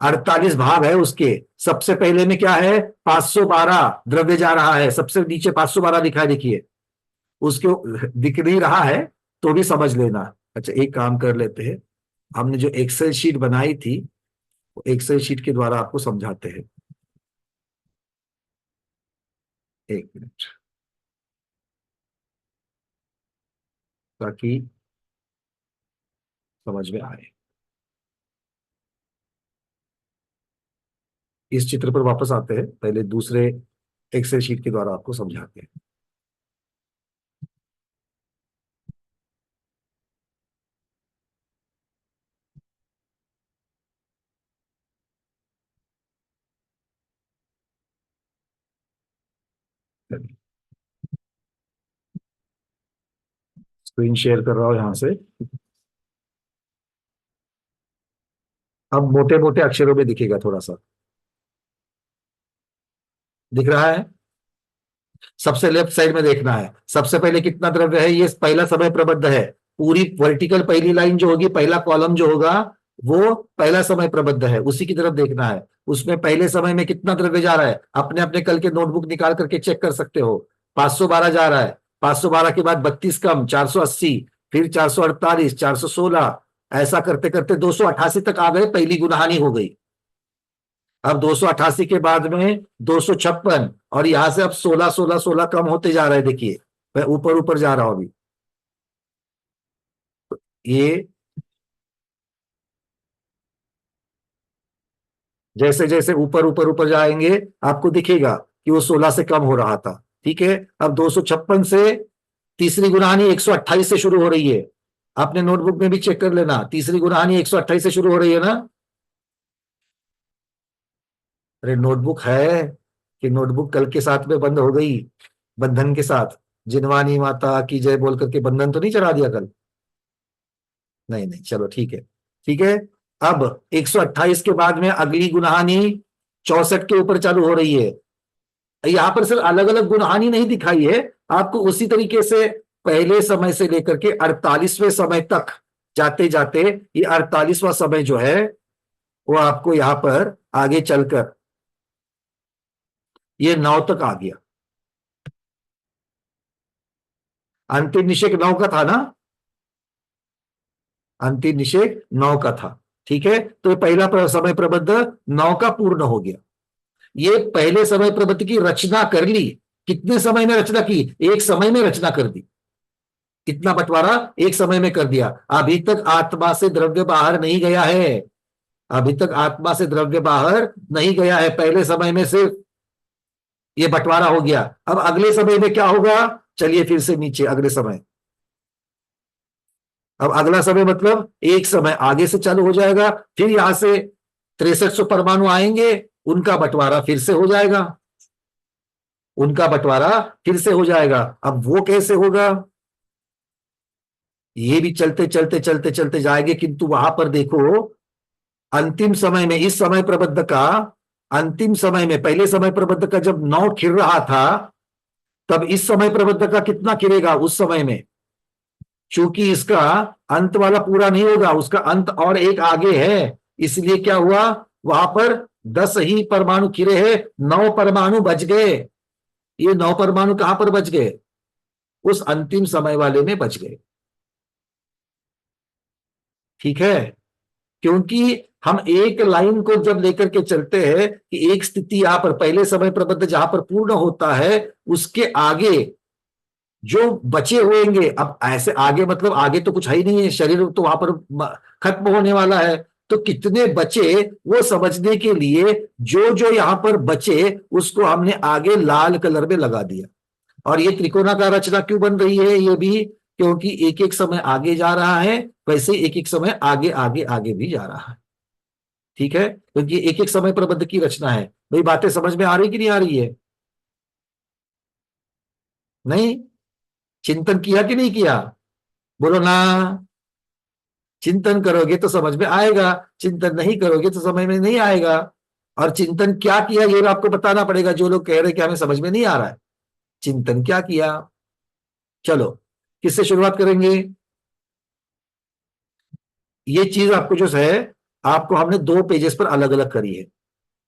48 भाग है उसके। सबसे पहले में क्या है? 512 द्रव्य जा रहा है, सबसे नीचे 512 लिखा है, देखिए। उसको दिख नहीं रहा है तो भी समझ लेना। अच्छा, एक काम कर लेते हैं, हमने जो एक्सेल शीट बनाई थी, एक्सेल शीट के द्वारा आपको समझाते हैं। एक मिनट, ताकि समझ में आए। इस चित्र पर वापस आते हैं, पहले दूसरे एक्सेल शीट के द्वारा आपको समझाते हैं। स्क्रीन शेयर कर रहा हूं यहां से। अब मोटे मोटे अक्षरों में दिखेगा, थोड़ा सा दिख रहा है। सबसे लेफ्ट साइड में देखना है, सबसे पहले कितना द्रव्य है, ये पहला समय प्रबंध है। पूरी वर्टिकल पहली लाइन जो होगी, पहला कॉलम जो होगा, वो पहला समय प्रबंध है, उसी की तरफ देखना है। उसमें पहले समय में कितना द्रव्य जा रहा है, अपने अपने कल के नोटबुक निकाल करके चेक कर सकते हो। 512 जा रहा है, 512 के बाद 32 कम, 480, फिर 448, 416, ऐसा करते करते 288 तक आ गए, पहली गुनहानी हो गई। अब 288 के बाद में 256, और यहां से अब 16 16 16 कम होते जा रहे हैं। देखिए, मैं ऊपर ऊपर जा रहा हूं अभी। ये जैसे जैसे ऊपर ऊपर ऊपर जाएंगे, आपको दिखेगा कि वो 16 से कम हो रहा था। ठीक है, अब 256 से तीसरी गुनहानी 128 से शुरू हो रही है। आपने नोटबुक में भी चेक कर लेना, तीसरी गुनहानी 128 से शुरू हो रही है ना? अरे नोटबुक है कि नोटबुक कल के साथ में बंद हो गई, बंधन के साथ? जिनवानी माता की जय बोल करके बंधन तो नहीं चढ़ा दिया कल? नहीं नहीं, चलो ठीक है, ठीक है। अब 128 के बाद में अगली गुनहानी 64 के ऊपर चालू हो रही है। यहां पर सिर्फ अलग अलग गुनहानी नहीं दिखाई है आपको, उसी तरीके से पहले समय से लेकर के 48वें समय तक जाते जाते ये 48वां समय जो है वो आपको यहां पर आगे चलकर ये 9 तक आ गया। अंतिम निषेक 9 का था ना? अंतिम निषेक 9 का था। ठीक है, तो पहला समय प्रबंध 9 का पूर्ण हो गया। ये पहले समय प्रबंध की रचना कर ली। कितने समय में रचना की? एक समय में रचना कर दी। कितना बंटवारा? एक समय में कर दिया। अभी तक आत्मा से द्रव्य बाहर नहीं गया है, अभी तक आत्मा से द्रव्य बाहर नहीं गया है, पहले समय में सिर्फ ये बंटवारा हो गया। अब अगले समय में क्या होगा? चलिए फिर से नीचे, अगले समय। अब अगला समय मतलब एक समय आगे से चालू हो जाएगा, फिर यहां से 6300 परमाणु आएंगे, उनका बंटवारा फिर से हो जाएगा, उनका बंटवारा फिर से हो जाएगा। अब वो कैसे होगा? ये भी चलते चलते चलते चलते जाएंगे, किंतु वहां पर देखो अंतिम समय में, इस समय प्रबंध का अंतिम समय में, पहले समय प्रबंध का जब 9 खिर रहा था, तब इस समय प्रबंध का कितना खिलेगा उस समय में? चूंकि इसका अंत वाला पूरा नहीं होगा, उसका अंत और एक आगे है, इसलिए क्या हुआ, वहां पर 10 ही परमाणु खिले हैं, 9 परमाणु बच गए। ये 9 परमाणु कहां पर बच गए? उस अंतिम समय वाले में बच गए। ठीक है, क्योंकि हम एक लाइन को जब लेकर के चलते हैं कि एक स्थिति यहां पर पहले समय प्रबंध जहां पर पूर्ण होता है, उसके आगे जो बचे हुएंगे, अब ऐसे आगे मतलब आगे तो कुछ है ही नहीं है, शरीर तो वहां पर खत्म होने वाला है, तो कितने बचे वो समझने के लिए जो जो यहां पर बचे उसको हमने आगे लाल कलर में लगा दिया। और ये त्रिकोणाकार रचना क्यों बन रही है? ये भी क्योंकि एक एक समय आगे जा रहा है, वैसे एक एक समय आगे आगे आगे भी जा रहा है। ठीक है, क्योंकि एक एक समय प्रबंध की रचना है। भाई बातें समझ में आ रही कि नहीं आ रही है? नहीं? चिंतन किया कि नहीं किया? बोलो ना। चिंतन करोगे तो समझ में आएगा, चिंतन नहीं करोगे तो समझ में नहीं आएगा। और चिंतन क्या किया ये आपको बताना पड़ेगा। जो लोग कह रहे कि हमें समझ में नहीं आ रहा है, चिंतन क्या किया? चलो किससे शुरुआत करेंगे? ये चीज आपको जो है, आपको हमने 2 पेजेस पर अलग अलग करी है।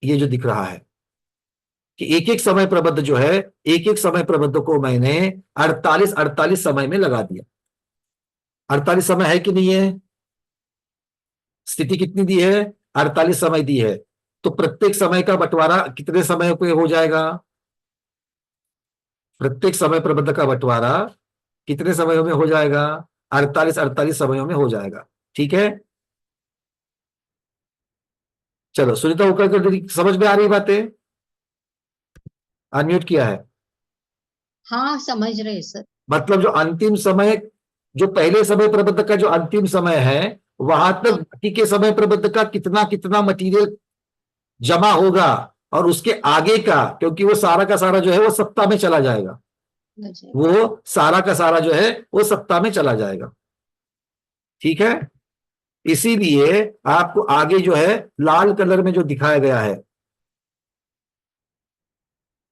ये जो दिख रहा है कि एक एक समय प्रबंध जो है, एक एक समय प्रबंध को मैंने 48 समय में लगा दिया। 48 समय है कि नहीं है? स्थिति कितनी दी है? 48 समय दी है। तो प्रत्येक समय का बंटवारा कितने समय पे हो जाएगा? प्रत्येक समय प्रबंध का बंटवारा कितने समयों में हो जाएगा? 48 समयों में हो जाएगा। ठीक है, चलो सुनीता होकर समझ में आ रही बातें? अनम्यूट किया है। हाँ समझ रहे सर। मतलब जो अंतिम समय, जो पहले समय प्रबंध का जो अंतिम समय है, वहां तक बाकी के समय प्रबंध का कितना कितना मटेरियल जमा होगा, और उसके आगे का, क्योंकि वो सारा का सारा जो है वो सप्ताह में चला जाएगा, वो सारा का सारा जो है वो सप्ताह में चला जाएगा। ठीक है, इसीलिए आपको आगे जो है लाल कलर में जो दिखाया गया है,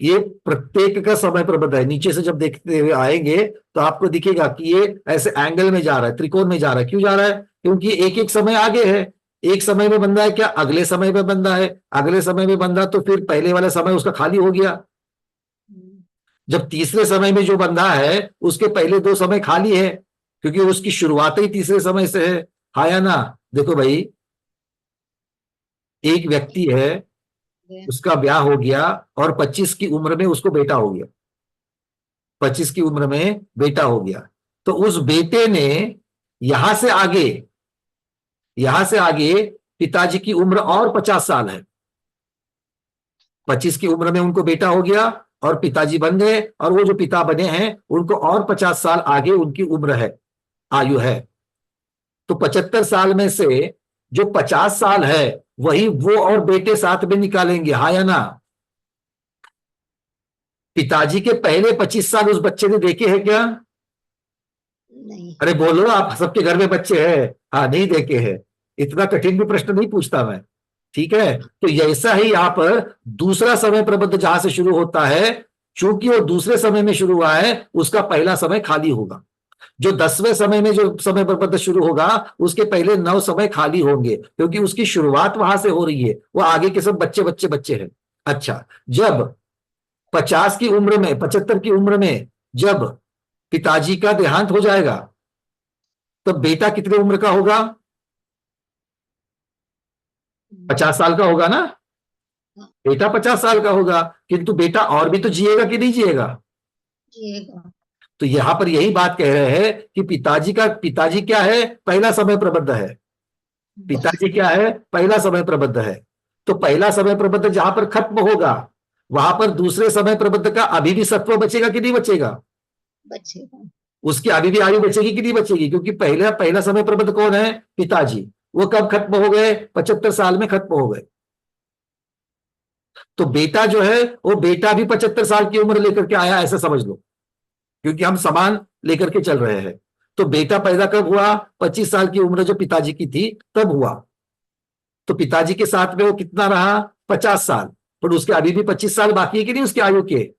ये प्रत्येक का समय प्रबंध है। नीचे से जब देखते हुए आएंगे तो आपको दिखेगा कि ये ऐसे एंगल में जा रहा है, त्रिकोण में जा रहा है। क्यों जा रहा है? क्योंकि एक एक समय आगे है। एक समय में बंदा है क्या? अगले समय में बंदा है। अगले समय में बंदा तो फिर पहले वाला समय उसका खाली हो गया। जब तीसरे समय में जो बंदा है उसके पहले 2 समय खाली है, क्योंकि उसकी शुरुआत ही तीसरे समय से है। हाँ या ना? देखो भाई, एक व्यक्ति है, उसका ब्याह हो गया और 25 की उम्र में उसको बेटा हो गया। 25 की उम्र में बेटा हो गया, तो उस बेटे ने यहां से आगे पिताजी की उम्र और 50 साल है। 25 की उम्र में उनको बेटा हो गया और पिताजी बन गए, और वो जो पिता बने हैं उनको और 50 साल आगे उनकी उम्र है, आयु है। तो 75 साल में से जो 50 साल है वही वो और बेटे साथ में निकालेंगे। हाँ या ना? पिताजी के पहले 25 साल उस बच्चे ने देखे हैं क्या? नहीं। अरे बोलो, आप सबके घर में बच्चे हैं। हाँ, नहीं देखे हैं। इतना कठिन भी प्रश्न नहीं पूछता मैं। ठीक है, तो ऐसा ही यहां पर दूसरा समय प्रबंध जहां से शुरू होता है, चूंकि वो दूसरे समय में शुरू हुआ है, उसका पहला समय खाली होगा। जो 10वें समय में जो समय प्रबंध शुरू होगा, उसके पहले 9 समय खाली होंगे, क्योंकि उसकी शुरुआत वहां से हो रही है। वो आगे के सब बच्चे बच्चे बच्चे हैं। अच्छा, जब 50 की उम्र में, 75 की उम्र में जब पिताजी का देहांत हो जाएगा, तो बेटा कितने उम्र का होगा? 50 साल का होगा ना? बेटा 50 साल का होगा, किंतु बेटा और भी तो जिएगा कि नहीं जिएगा? जिएगा। तो यहां पर यही बात कह रहे हैं कि पिताजी क्या है? पहला समय प्रबंध है। पिताजी क्या है? पहला समय प्रबंध है। तो पहला समय प्रबंध जहां पर खत्म होगा, वहां पर दूसरे समय प्रबंध का अभी भी सत्व बचेगा कि नहीं बचेगा? बचेगा। उसकी अभी भी आयु बचेगी कि नहीं बचेगी? क्योंकि पहला समय प्रबंध कौन है? पिताजी। वो कब खत्म हो गए? 75 साल में खत्म हो गए। तो बेटा जो है, वो बेटा भी 75 साल की उम्र लेकर के आया, ऐसा समझ लो, क्योंकि हम समान लेकर के चल रहे हैं। तो बेटा पैदा कब हुआ? 25 साल की उम्र जो पिताजी की थी तब हुआ। तो पिताजी के साथ में वो कितना रहा? 50 साल। पर उसके अभी भी 25 साल बाकी है कि नहीं उसके आयु के?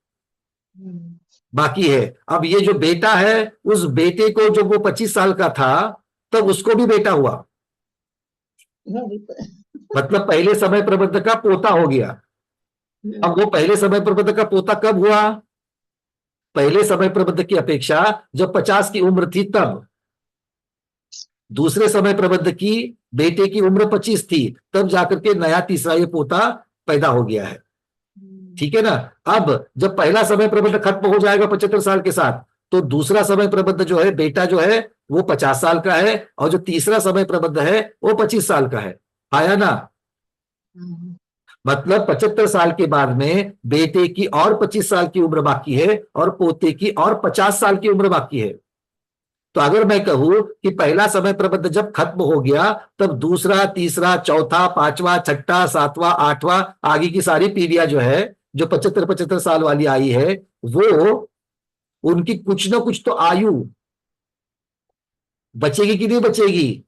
बाकी है। अब ये जो बेटा है, उस बेटे को जब वो 25 साल का था तब उसको भी बेटा हुआ, मतलब पहले समय प्रबंध का पोता हो गया। अब वो पहले समय प्रबंध का पोता कब हुआ? पहले समय प्रबंध की अपेक्षा जब 50 की उम्र थी तब। दूसरे समय प्रबंध की बेटे की उम्र 25 थी, तब जाकर के नया तीसरा ये पोता पैदा हो गया है। ठीक है ना? अब जब पहला समय प्रबंध खत्म हो जाएगा 75 साल के साथ, तो दूसरा समय प्रबंध जो है, बेटा जो है वो 50 साल का है, और जो तीसरा समय प्रबंध है वो 25 साल का है। आया ना? मतलब 75 साल के बाद में बेटे की और 25 साल की उम्र बाकी है और पोते की और 50 साल की उम्र बाकी है। तो अगर मैं कहूं कि पहला समय प्रबंध जब खत्म हो गया, तब दूसरा, तीसरा, चौथा, पांचवा, छठा, सातवां, आठवां, आगे की सारी पीढ़ियां जो है, जो 75 साल वाली आई है, वो उनकी कुछ ना कुछ तो आयु बचेगी कि नहीं बचेगी?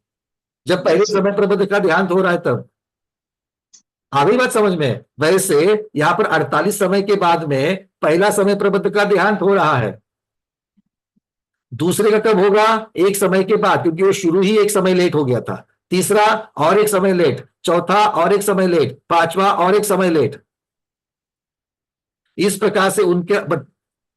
जब पहले समय प्रबंध का देहांत हो रहा है तब। आ गई बात समझ में? वैसे यहां पर 48 समय के बाद में पहला समय प्रबंध का देहांत हो रहा है। दूसरे का कब होगा? एक समय के बाद, क्योंकि वो शुरू ही एक समय लेट हो गया था। तीसरा और एक समय लेट, चौथा और एक समय लेट, पांचवा और एक समय लेट। इस प्रकार से उनके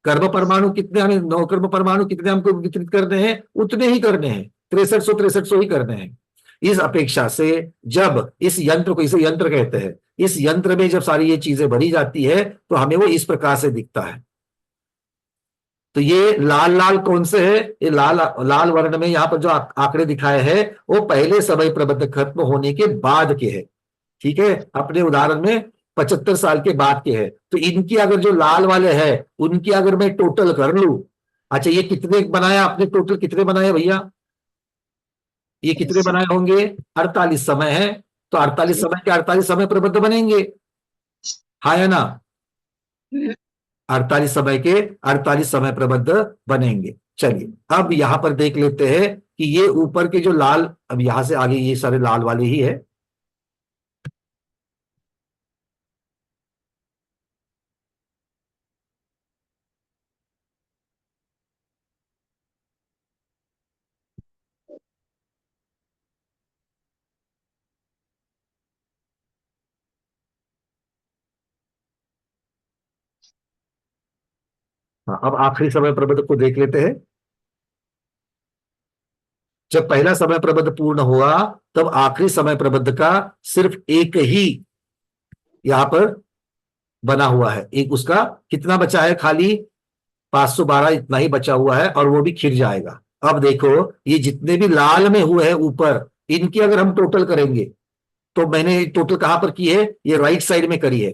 कर्म परमाणु कितने, हमें 9 कर्म परमाणु कितने हमको वितरित करने हैं? उतने ही करने हैं, 6300 ही करने हैं। इस अपेक्षा से जब इस यंत्र को, इसे यंत्र कहते हैं, इस यंत्र में जब सारी ये चीजें भरी जाती है तो हमें वो इस प्रकार से दिखता है। तो ये लाल लाल कौन से है? ये लाल लाल वर्ण में यहां पर जो आंकड़े दिखाए हैं वो पहले समय प्रबंध खत्म होने के बाद के हैं। ठीक है? अपने उदाहरण में 75 साल के बाद के हैं। तो इनकी अगर जो लाल वाले हैं उनकी अगर मैं टोटल कर लूं, अच्छा ये कितने बनाया आपने? टोटल कितने बनाए भैया? ये कितने बनाए होंगे? 48 समय है। तो 48 समय के 48 समय प्रबंध बनेंगे, हाँ या ना? 48 समय के 48 समय प्रबंध बनेंगे। चलिए अब यहां पर देख लेते हैं कि ये ऊपर के जो लाल, अब यहां से आगे ये सारे लाल वाले ही है। हाँ, अब आखिरी समय प्रबंध को देख लेते हैं। जब पहला समय प्रबंध पूर्ण हुआ तब आखिरी समय प्रबंध का सिर्फ एक ही यहां पर बना हुआ है। एक उसका कितना बचा है? खाली 512 इतना ही बचा हुआ है, और वो भी खिर जाएगा। अब देखो ये जितने भी लाल में हुए हैं ऊपर, इनकी अगर हम टोटल करेंगे, तो मैंने टोटल कहां पर की है? ये राइट साइड में करी है।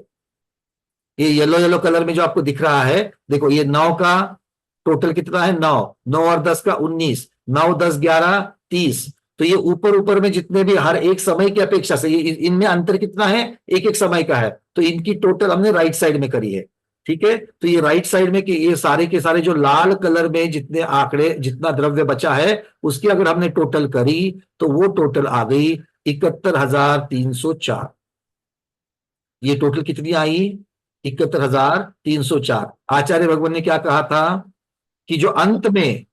ये येलो येलो कलर में जो आपको दिख रहा है, देखो ये 9 का टोटल कितना है? 9, 9 और 10 का 19, 9, 10, 11, 30। तो ये ऊपर ऊपर में जितने भी हर एक समय की अपेक्षा से, ये इनमें अंतर कितना है? एक एक समय का है। तो इनकी टोटल हमने राइट साइड में करी है। ठीक है? तो ये राइट साइड में कि ये सारे के सारे जो लाल कलर में जितने आंकड़े, जितना द्रव्य बचा है, उसकी अगर हमने टोटल करी तो वो टोटल आ गई 71,304। ये टोटल कितनी आई? 71,304। आचार्य भगवान ने क्या कहा था कि जो अंत में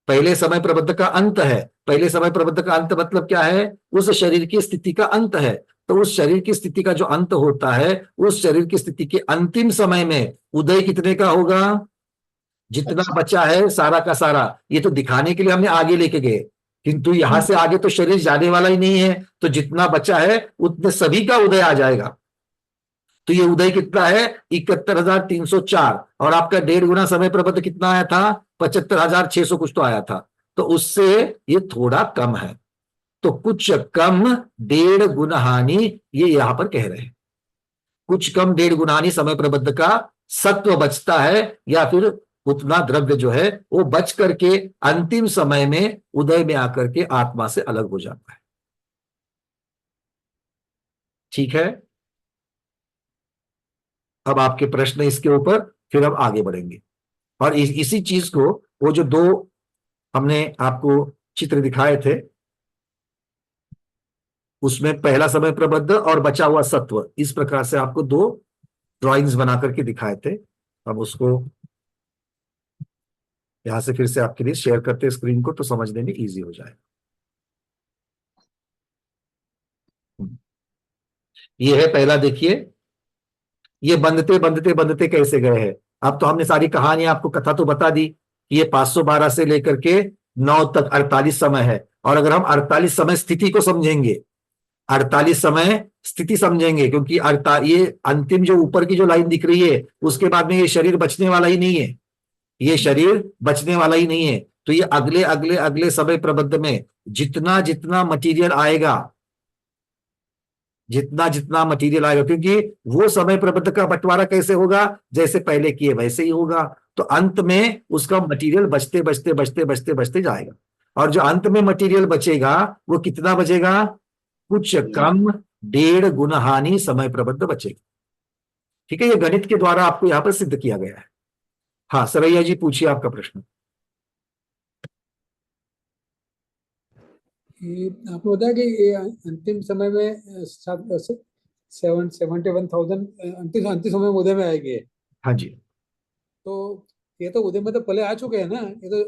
पहले समय प्रबंध का अंत है, पहले समय प्रबंध का अंत मतलब क्या है? उस शरीर की स्थिति का अंत है। तो उस शरीर की स्थिति का जो अंत होता है, उस शरीर की स्थिति के अंतिम समय में उदय कितने का होगा? जितना बचा है सारा का सारा। ये तो दिखाने के लिए हमने आगे लेके गए, किंतु यहां से आगे तो शरीर जाने वाला ही नहीं है। तो जितना बचा है उतने सभी का उदय आ जाएगा। तो ये उदय कितना है? 71,304। और आपका 1.5 गुना समय प्रबंध कितना आया था? 75,600 कुछ तो आया था। तो उससे ये थोड़ा कम है। तो कुछ कम 1.5 गुना हानि, ये यहां पर कह रहे हैं। कुछ कम 1.5 गुना हानि समय प्रबंध का सत्व बचता है, या फिर उतना द्रव्य जो है वो बच करके अंतिम समय में उदय में आकर के आत्मा से अलग हो जाता है। ठीक है? अब आपके प्रश्न इसके ऊपर, फिर हम आगे बढ़ेंगे। और इसी चीज को, वो जो 2 हमने आपको चित्र दिखाए थे, उसमें पहला समय प्रबंध और बचा हुआ सत्व, इस प्रकार से आपको 2 ड्राइंग्स बना करके दिखाए थे। अब उसको यहां से फिर से आपके लिए शेयर करते हैं स्क्रीन को, तो समझने में इजी हो जाएगा। ये है पहला, देखिए ये बंधते बंधते बंधते कैसे गए हैं। अब तो हमने सारी कहानी आपको कथा तो बता दी कि ये 512 से लेकर के 9 तक 48 समय है, और अगर हम 48 समय स्थिति को समझेंगे, 48 समय स्थिति समझेंगे, क्योंकि ये अंतिम जो ऊपर की जो लाइन दिख रही है, उसके बाद में ये शरीर बचने वाला ही नहीं है, ये शरीर बचने वाला ही नहीं है। तो ये अगले अगले अगले समय प्रबंध में जितना जितना मटीरियल आएगा, जितना जितना मटेरियल आएगा, क्योंकि वो समय प्रबंध का बंटवारा कैसे होगा, जैसे पहले किए वैसे ही होगा, तो अंत में उसका मटेरियल बचते बचते बचते बचते बचते जाएगा। और जो अंत में मटेरियल बचेगा वो कितना बचेगा, कुछ कम 1.5 गुणहानि समय प्रबंध बचेगा। ठीक है, ये गणित के द्वारा आपको यहां पर सिद्ध किया गया है। हाँ सरैया जी, पूछिए आपका प्रश्न। आपको बताया कि ये अंतिम समय में 71,000 अंतिम अंतिम समय में उदय में आएगी। हाँ जी, तो ये तो उदय में तो पहले आ चुके हैं ना, ये तो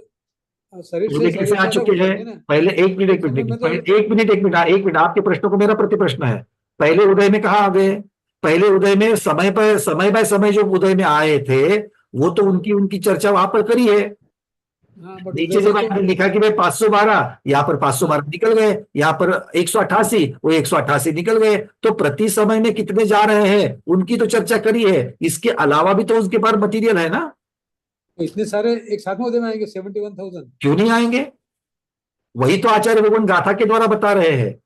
शरीर उदय से कैसे आ चुके हैं? पहले एक मिनट एक मिनट, आपके प्रश्न को मेरा प्रति प्रश्न है। पहले उदय में कहा आ गए? पहले उदय में समय पर समय बाय समय जो उदय में आए थे, वो तो उनकी चर्चा वहां पर करी है। नीचे जब आपने लिखा कि भाई 512, यहाँ पर 512 निकल गए, यहाँ पर 188, वो 188 निकल गए, तो प्रति समय में कितने जा रहे हैं उनकी तो चर्चा करी है। इसके अलावा भी तो उसके पास मटेरियल है ना, तो इतने सारे एक साथ में उदय में आएंगे 71,000? क्यों नहीं आएंगे? वही तो आचार्य भगवान गाथा के द्वारा बता रहे हैं।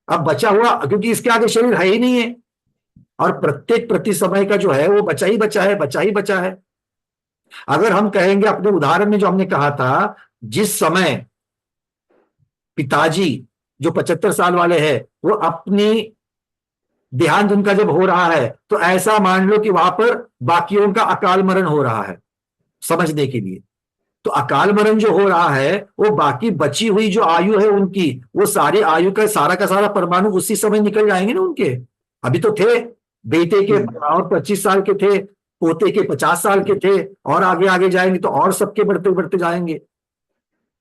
अब बचा हुआ, क्योंकि इसके आगे शरीर है ही नहीं है, और प्रत्येक प्रति समय का जो है वो बचा ही बचा है, बचा ही बचा है। अगर हम कहेंगे अपने उदाहरण में जो हमने कहा था, जिस समय पिताजी जो 75 साल वाले हैं, वो अपनी देहांत उनका जब हो रहा है, तो ऐसा मान लो कि वहां पर बाकियों का अकाल मरण हो रहा है, समझने के लिए। तो अकाल मरण जो हो रहा है, वो बाकी बची हुई जो आयु है उनकी, वो सारी आयु का सारा परमाणु उसी समय निकल जाएंगे ना उनके। अभी तो थे, बेटे के और 25 साल के थे, पोते के 50 साल के थे, और आगे आगे जाएंगे तो और सबके बढ़ते बढ़ते जाएंगे।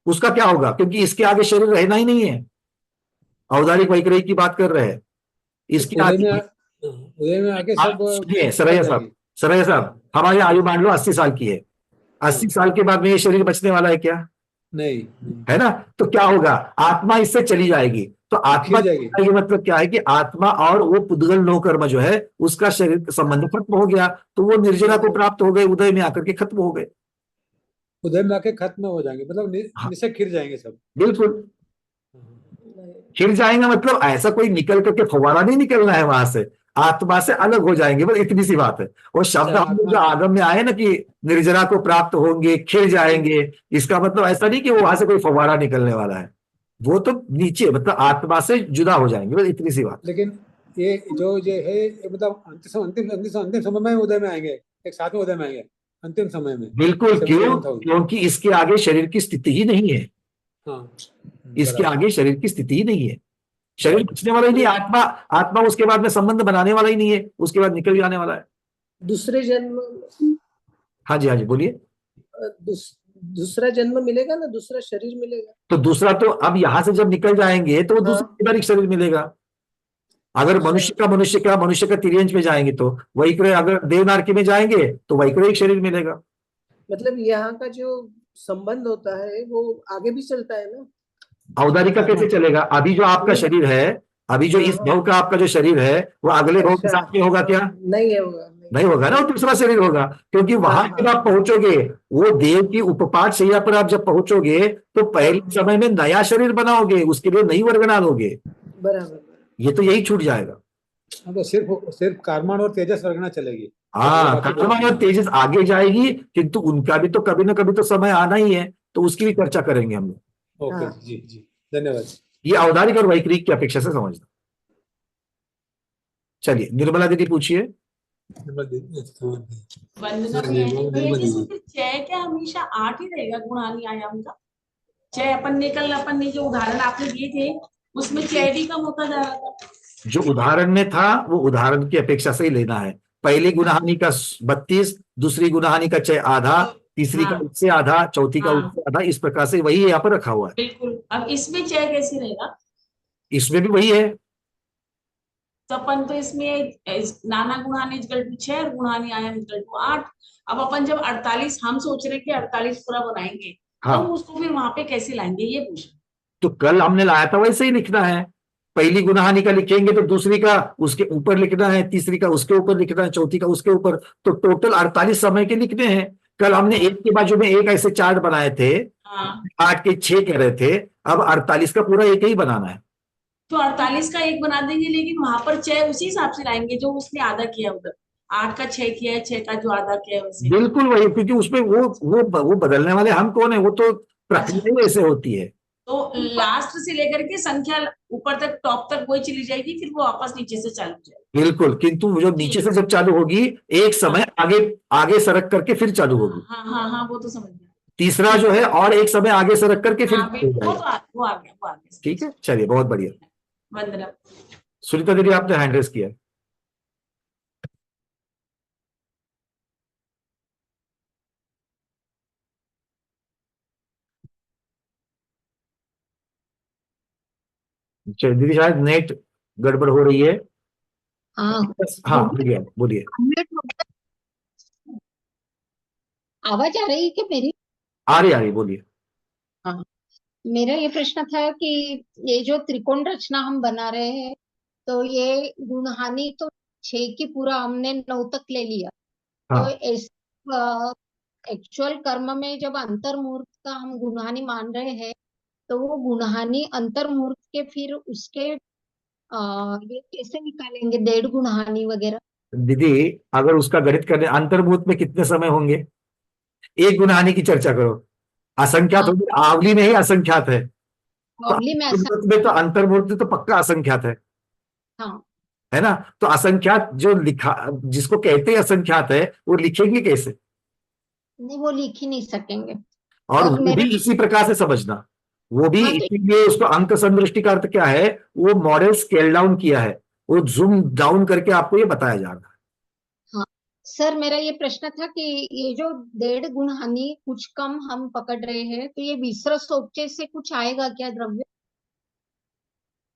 उसका क्या होगा, क्योंकि इसके आगे शरीर रहना ही नहीं है। औदारिक वैक्रय की बात कर रहे हैं, इसके आगे उदय में आके सब सरैया साहब, हमारी आयु मान लो 80 साल की है, 80 साल के बाद में ये शरीर बचने वाला है क्या? नहीं है ना। तो क्या होगा, आत्मा इससे चली जाएगी। तो आत्मा ये मतलब क्या है कि आत्मा और वो पुद्गल नो कर्म जो है उसका शरीर संबंध खत्म हो गया, तो वो निर्जरा को प्राप्त हो गए, उदय में आकर के खत्म हो गए। उदय में आके खत्म हो जाएंगे, मतलब निश्चय खिर जाएंगे सब। बिल्कुल खिर जाएंगे, मतलब ऐसा कोई निकल करके फवारा नहीं निकलना है वहां से, आत्मा से अलग हो जाएंगे, बस इतनी सी बात है। वो शब्द हम जो आगम में आए ना कि निर्जरा को प्राप्त होंगे, खिर जाएंगे, इसका मतलब ऐसा नहीं कि वो वहां से कोई फवारा निकलने वाला है, वो तो नीचे मतलब आत्मा से जुदा हो जाएंगे, बस इतनी सी बात। लेकिन ये जो है मतलब अंतिम समय में उदय में आएंगे, एक साथ में उदय में आएंगे अंतिम समय में। बिल्कुल, क्यों? क्योंकि इसके आगे शरीर की स्थिति ही नहीं है। इसके आगे शरीर की स्थिति ही नहीं है, शरीर बचने वाला ही नहीं, आत्मा उसके बाद में संबंध बनाने वाला ही नहीं है, उसके बाद निकल जाने वाला है दूसरे जन्म। हाँ जी, हाँ जी, बोलिए। दूसरा जन्म मिलेगा ना, दूसरा शरीर मिलेगा। तो दूसरा तो अब यहां से जब निकल जाएंगे तो दूसरा शरीर मिलेगा। अगर मनुष्य का तिर्यंश में जाएंगे तो वैक्रय, अगर देवनारकी में जाएंगे तो वैक्रयिक शरीर मिलेगा। मतलब यहाँ का जो संबंध होता है वो आगे भी चलता है ना। औदारिक का कैसे चलेगा? अभी जो आपका शरीर है, अभी जो इस भव का आपका जो शरीर है, वो अगले भव के साथ में होगा क्या? नहीं होगा, नहीं होगा ना, वो दूसरा शरीर होगा। क्योंकि वहां जब आप पहुंचोगे, वो देव की उपपात शैया पर आप जब पहुंचोगे, तो पहले समय में नया शरीर बनाओगे, उसके लिए नई वर्गना लोगे। बराबर, ये तो यही छूट जाएगा। तो सिर्फ कारमान और तेजस वर्गना चलेगी। हाँ, कारमान और तेजस आगे जाएगी, किंतु उनका भी तो कभी ना कभी तो समय आना ही है, तो उसकी भी चर्चा करेंगे हम लोग। ओके जी, धन्यवाद। ये औदारिक और वैक्रिक की अपेक्षा से समझना। चलिए निर्मला दीदी पूछिए। वंदना भैया भैया जी इसमें फिर चय क्या हमेशा 8 ही रहेगा गुणानी आयाम का? चय अपन ने जो उदाहरण आपने दिए थे उसमें चय भी कम होता जा रहा था। जो उदाहरण में था वो उदाहरण की अपेक्षा से ही लेना है। पहली गुनाहानी का 32, दूसरी गुनाहानी का चय आधा, तीसरी का उससे आधा, चौथी का उससे आधा, इस प्रकार से वही यहाँ पर रखा हुआ है। बिल्कुल। अब इसमें चय कैसे रहेगा? इसमें भी वही है। तो अपन तो इसमें नाना गुणानी इक्वल टू 6 और गुणानी आयाम इक्वल टू 8। अब अपन जब 48 हम सोच रहे कि 48 पूरा बनाएंगे, हाँ। तो उसको फिर वहां पे कैसे लाएंगे ये पूछा। तो कल हमने लाया था वैसे ही लिखना है। पहली गुनाहानी का लिखेंगे तो दूसरी का उसके ऊपर लिखना है, तीसरी का उसके ऊपर लिखना है, चौथी का उसके ऊपर, तो टोटल 48 समय के लिखने हैं। कल हमने एक के बाजू में एक ऐसे चार्ट बनाए थे, 8 के 6 कह रहे थे, अब 48 का पूरा एक ही बनाना है। तो 48 का एक बना देंगे, लेकिन वहां पर 6 उसी हिसाब से लाएंगे जो उसने आधा किया उधर। 8 का 6 किया है, 6 का जो आधा किया है वैसे। बिल्कुल वही, क्योंकि उसमें वो बदलने वाले हम कौन है, वो तो प्रक्रिया ही ऐसे होती है। तो लास्ट से लेकर के संख्या ऊपर तक टॉप तक वही चली जाएगी, फिर वो वापस नीचे से चालू हो जाएगी। बिल्कुल, किंतु जो नीचे से जब चालू होगी एक समय आगे आगे सरक करके फिर चालू होगी। हाँ हाँ हाँ, वो तो समझ गया। तीसरा जो है और एक समय आगे सरक करके फिर हाँ, वो आ गया। ठीक है, चलिए बहुत बढ़िया। वंदना। सुनीता दीदी आपने हैंड रेस किया। चलिए दीदी, शायद नेट गड़बड़ हो रही है। हाँ बोलिए बोलिए। आवाज आ रही है क्या मेरी? आ रही बोलिए। हाँ, मेरा ये प्रश्न था कि ये जो त्रिकोण रचना हम बना रहे हैं, तो ये गुणहानी तो 6 की पूरा हमने 9 तक ले लिया। हाँ। तो एक्चुअल कर्म में जब अंतर मुहूर्त का हम गुणहानी मान रहे हैं, तो वो गुणहानी अंतर मुहूर्त के फिर उसके ये कैसे निकालेंगे, 1.5 गुणहानी वगैरह? दीदी अगर उसका गणित करने अंतर्भूत में कितने समय होंगे, एक गुणहानी की चर्चा करो। असंख्यात होगी, आवली में ही असंख्यात है, तो आवली में तो अंतर्भूत तो पक्का असंख्यात है। हाँ, है ना? तो असंख्यात जो लिखा, जिसको कहते हैं असंख्यात है, वो लिखेंगे कैसे? नहीं, वो लिख ही नहीं सकेंगे। और वो भी इसी प्रकार से समझना, वो भी इसीलिए उसको अंक संदृष्टि का अर्थ क्या है, वो मॉडल स्केल डाउन किया है, वो जूम डाउन करके आपको ये बताया जा रहा है। हाँ सर, मेरा ये प्रश्न था कि ये जो 1.5 गुणहानी कुछ कम हम पकड़ रहे हैं, तो ये विसर्ग सोपचे से कुछ आएगा क्या द्रव्य?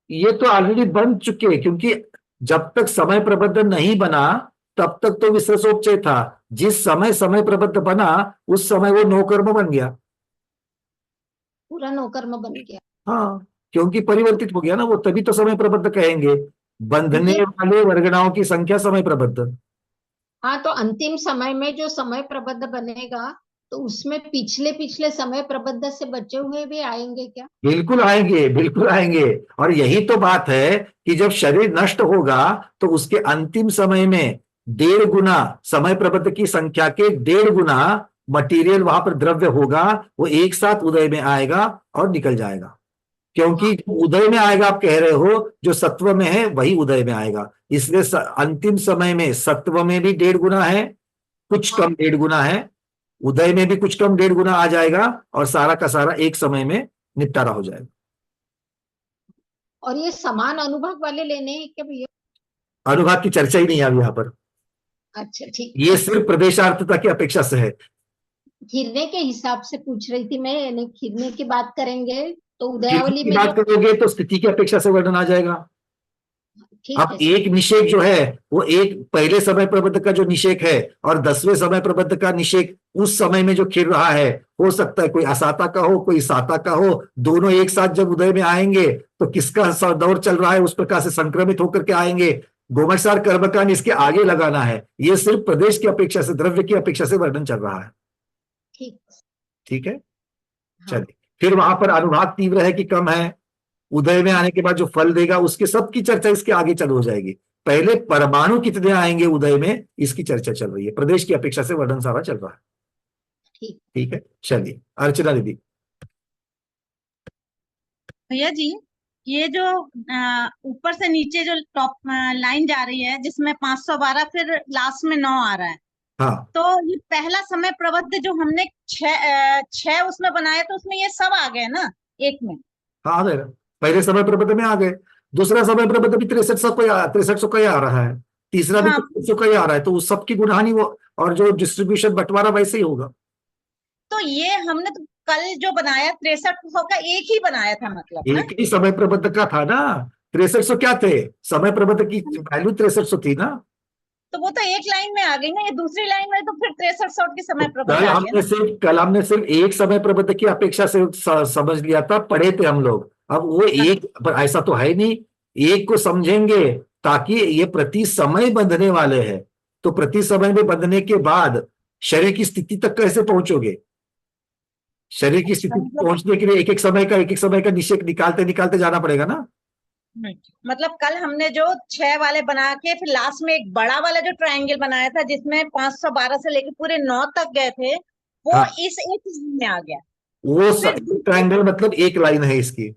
ये तो ऑलरेडी बन चुके हैं, क्योंकि जब तक समय प्रबंध नहीं बना तब तक तो विसर्जोपचय था। जिस समय समय प्रबंध बना उस समय वो नौकर्म बन गया, पूरा नौकर्म बन गया। हाँ, क्योंकि परिवर्तित हो गया ना वो, तभी तो समय प्रबंध कहेंगे। बंधने वाले वर्गणाओं की संख्या समय प्रबंध। हाँ, तो अंतिम समय में जो समय प्रबंध बनेगा, तो उसमें पिछले समय प्रबंध से बचे हुए भी आएंगे क्या? बिल्कुल आएंगे, बिल्कुल आएंगे। और यही तो बात है कि जब शरीर नष्ट होगा तो उसके अंतिम समय में 1.5 गुना समय प्रबंध की संख्या के 1.5 गुना मटेरियल वहां पर द्रव्य होगा, वो एक साथ उदय में आएगा और निकल जाएगा। क्योंकि जो उदय में आएगा, आप कह रहे हो जो सत्व में है वही उदय में आएगा, इसलिए अंतिम समय में सत्व में भी 1.5 गुना है, कुछ कम 1.5 गुना है, उदय में भी कुछ कम 1.5 गुना आ जाएगा, और सारा का सारा एक समय में निपटारा हो जाएगा। और ये समान अनुभाग वाले लेने हैं क्या भैया? अनुभाग की चर्चा ही नहीं है यहाँ पर। अच्छा, ठीक। ये सिर्फ प्रदेशार्थता की अपेक्षा से है। घिरने के हिसाब से पूछ रही थी मैं, यानी घिरने की बात करेंगे तो उदयावली में बात करोगे तो स्थिति की अपेक्षा से वर्णन आ जाएगा। अब एक निषेक जो है वो एक पहले समय प्रबंध का जो निषेक है और 10वें समय प्रबंध का निषेक उस समय में जो खिल रहा है, हो सकता है कोई असाता का हो, कोई साता का हो, दोनों एक साथ जब उदय में आएंगे तो किसका दौर चल रहा है उस प्रकार से संक्रमित होकर के आएंगे। गोमटसार कर्मकांड इसके आगे लगाना है, ये सिर्फ प्रदेश की अपेक्षा से, द्रव्य की अपेक्षा से वर्णन चल रहा है। ठीक है, चलिए फिर वहां पर अनुभाग तीव्र है कि कम है, उदय में आने के बाद जो फल देगा उसके सबकी चर्चा इसके आगे चालू हो जाएगी। पहले परमाणु कितने आएंगे उदय में, इसकी चर्चा चल रही है, प्रदेश की अपेक्षा से वर्णन सारा चल रहा है। ठीक है, चलिए अर्चना दीदी। भैया जी, ये जो ऊपर से नीचे जो टॉप लाइन जा रही है जिसमें 512 फिर लास्ट में 9 आ रहा है, हाँ तो ये पहला समय प्रबंध जो हमने छह उसमें बनाया तो उसमें ये सब आ गए ना एक में। हाँ, आ गए ना। पहले समय प्रबंध में आ गए, दूसरा समय प्रबंध भी 6300 का ही आ रहा है, तीसरा भी हाँ 6300 का ही आ रहा है, तो उस सब की गुणहानि वो और जो डिस्ट्रीब्यूशन बंटवारा वैसे ही होगा। तो ये हमने तो कल जो बनाया 6300 का एक ही बनाया था मतलब ना। एक ही समय प्रबंध का था ना, 6300 क्या थे, समय प्रबंध की वैल्यू 6300 थी ना। तो वो तो एक लाइन में आ गई ना, ये दूसरी लाइन में तो फिर 6300 की समय प्रबंध आ गया ना। कल हमने सिर्फ एक समय प्रबंध की अपेक्षा से समझ लिया था, पढ़े थे हम लोग। अब वो एक पर ऐसा तो है नहीं, एक को समझेंगे ताकि ये प्रति समय बंधने वाले हैं, तो प्रति समय में बंधने के बाद शरीर की स्थिति तक कैसे पहुंचोगे? शरीर की स्थिति पहुंचने के लिए एक एक समय का निश्चय निकालते निकालते जाना पड़ेगा ना। मतलब कल हमने जो 6 वाले बना के फिर लास्ट में एक बड़ा वाला जो ट्रायंगल बनाया था जिसमें 512 से लेकर पूरे 9 तक गए थे, वो हाँ। इस एक लाइन में आ गया। वो फिर ट्रायंगल मतलब एक लाइन है इसकी।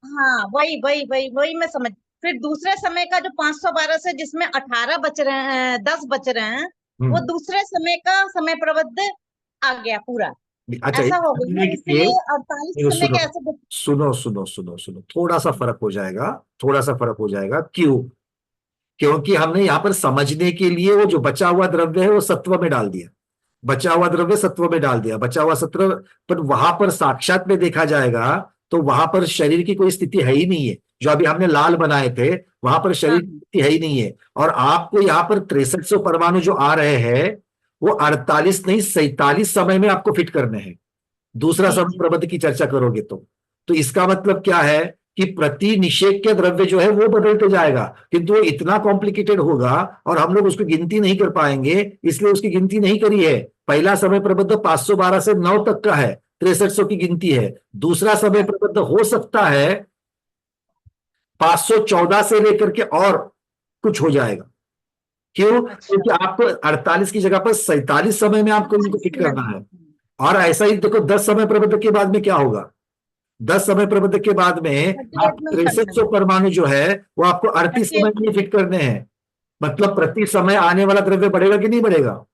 हाँ वही वही वही वही मैं समझ। फिर दूसरे समय का जो 512 से जिसमें 18 बच रहे हैं, 10 बच रहे हैं, वो दूसरे समय का समय प्रबंध आ गया पूरा। अच्छा, ऐसा हो गया ना, इसलिए 48 समय कैसे सुनो, थोड़ा सा फर्क हो जाएगा, थोड़ा सा फर्क हो जाएगा। क्यों? क्योंकि हमने यहाँ पर समझने के लिए वो जो बचा हुआ द्रव्य है वो सत्व में डाल दिया, बचा हुआ द्रव्य सत्व में डाल दिया, बचा हुआ सत्व, पर वहां पर साक्षात में देखा जाएगा तो वहां पर शरीर की कोई स्थिति है ही नहीं है। जो अभी हमने लाल बनाए थे वहां पर शरीर की स्थिति है ही नहीं है, और आपको यहाँ पर 6300 परमाणु जो आ रहे हैं वो 48 नहीं 47 समय में आपको फिट करने हैं, दूसरा समय प्रबंध की चर्चा करोगे तो इसका मतलब क्या है कि प्रति निषेक के द्रव्य जो है वो बदलते जाएगा, किंतु वो इतना कॉम्प्लिकेटेड होगा और हम लोग उसकी गिनती नहीं कर पाएंगे, इसलिए उसकी गिनती नहीं करी है। पहला समय प्रबंध 512 से 9 तक का है, 6300 की गिनती है। दूसरा समय प्रबंध हो सकता है 514 से लेकर के और कुछ हो जाएगा। क्यों? क्योंकि आपको 48 की जगह पर 47 समय में आपको इनको फिट करना है। और ऐसा ही देखो 10 समय प्रबंध के बाद में क्या होगा, 10 समय प्रबंध के बाद में आप 6300 परमाणु जो है वो आपको 38 समय में फिट करने हैं। मतलब प्रति समय आने वाला द्रव्य बढ़ेगा कि नहीं बढ़ेगा?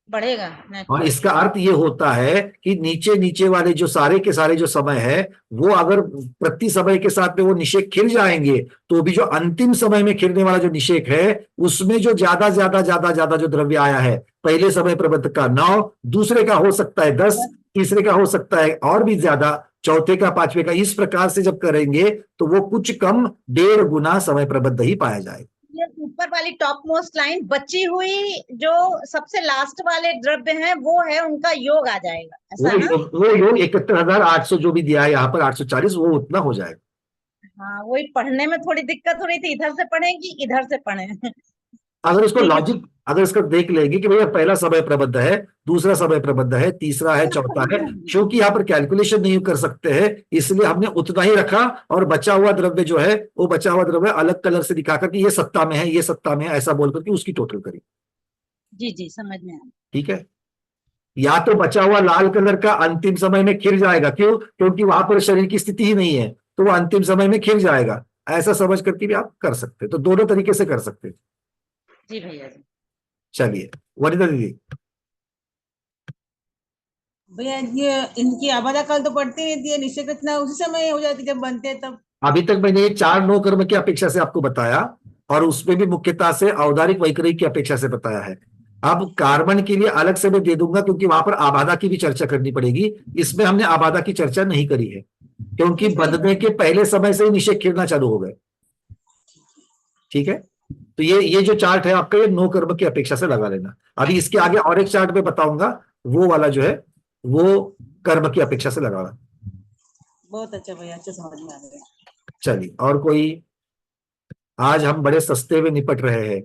बढ़ेगा। और इसका अर्थ ये होता है कि नीचे नीचे वाले जो सारे के सारे जो समय है वो अगर प्रति समय के साथ में वो निषेक खिल जाएंगे तो भी जो अंतिम समय में खिलने वाला जो निषेक है उसमें जो ज्यादा जो द्रव्य आया है, पहले समय प्रबंध का 9, दूसरे का हो सकता है 10, तीसरे का हो सकता है और भी ज्यादा, चौथे का, पांचवे का, इस प्रकार से जब करेंगे तो वो कुछ कम 1.5 गुना समय प्रबंध ही पाया जाएगा। ये ऊपर वाली टॉप मोस्ट लाइन बची हुई जो सबसे लास्ट वाले द्रव्य हैं वो है उनका योग आ जाएगा, ऐसा ना? वो योग 71,800 जो भी दिया है यहाँ पर 840 वो उतना हो जाएगा। हाँ वही पढ़ने में थोड़ी दिक्कत हो रही थी, इधर से पढ़े कि इधर से पढ़े। अगर इसको लॉजिक अगर इसका देख लेंगे कि भैया पहला समय प्रबंध है, दूसरा समय प्रबंध है, तीसरा है, चौथा है, क्योंकि यहाँ पर कैलकुलेशन नहीं कर सकते हैं इसलिए हमने उतना ही रखा और बचा हुआ द्रव्य जो है वो बचा हुआ द्रव्य अलग कलर से दिखा करके ये सत्ता में है, ये सत्ता में है, ऐसा बोल करके उसकी टोटल करी। जी जी समझ में आया। ठीक है, या तो बचा हुआ लाल कलर का अंतिम समय में खिल जाएगा, क्यों? क्योंकि वहां पर शरीर की स्थिति ही नहीं है तो वो अंतिम समय में खिल जाएगा, ऐसा समझ करके भी आप कर सकते हैं। तो दोनों तरीके से कर सकते हैं। जी भैया जी। चलिए वनिता दीदी। भैया ये इनकी आबादा काल तो पढ़ते नहीं थी, निश्चय रचना उसी समय हो जाती जब बनते हैं तब। अभी तक मैंने 4-9 कर्म की अपेक्षा से आपको बताया और उसमें भी मुख्यतः से औदारिक वैकरिक की अपेक्षा से बताया है। अब कार्बन के लिए अलग से मैं दे दूंगा क्योंकि वहां पर आबादा की भी चर्चा करनी पड़ेगी, इसमें हमने आबादा की चर्चा नहीं करी है क्योंकि बंधने के पहले समय से ही निषेक खिलना चालू हो गए। ठीक है, तो ये जो चार्ट है आपका ये 9 कर्म की अपेक्षा से लगा लेना। अभी इसके आगे और एक चार्ट में बताऊंगा वो वाला जो है वो कर्म की अपेक्षा से लगा। बहुत अच्छा भैया, अच्छा समझ में आ गया। चलिए, और कोई? आज हम बड़े सस्ते में निपट रहे हैं।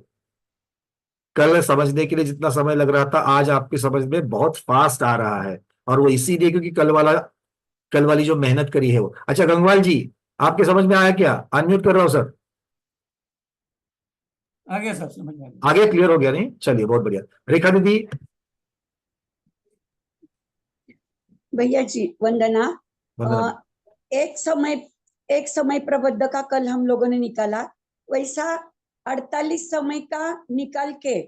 कल समझने के लिए जितना समय लग रहा था आज आपकी समझ में बहुत फास्ट आ रहा है, और वो इसीलिए क्योंकि कल वाली जो मेहनत करी है वो। अच्छा गंगवाल जी, आपके समझ में आया क्या? अनम्यूट कर रहा हूं सर। आगे सब समझ में आ गया। आगे क्लियर हो गया? नहीं, चलिए बहुत बढ़िया। रेखा दीदी। भैया जी वंदना। वंदना। एक समय प्रबंध का कल हम लोगों ने निकाला, वैसा 48 समय का निकाल के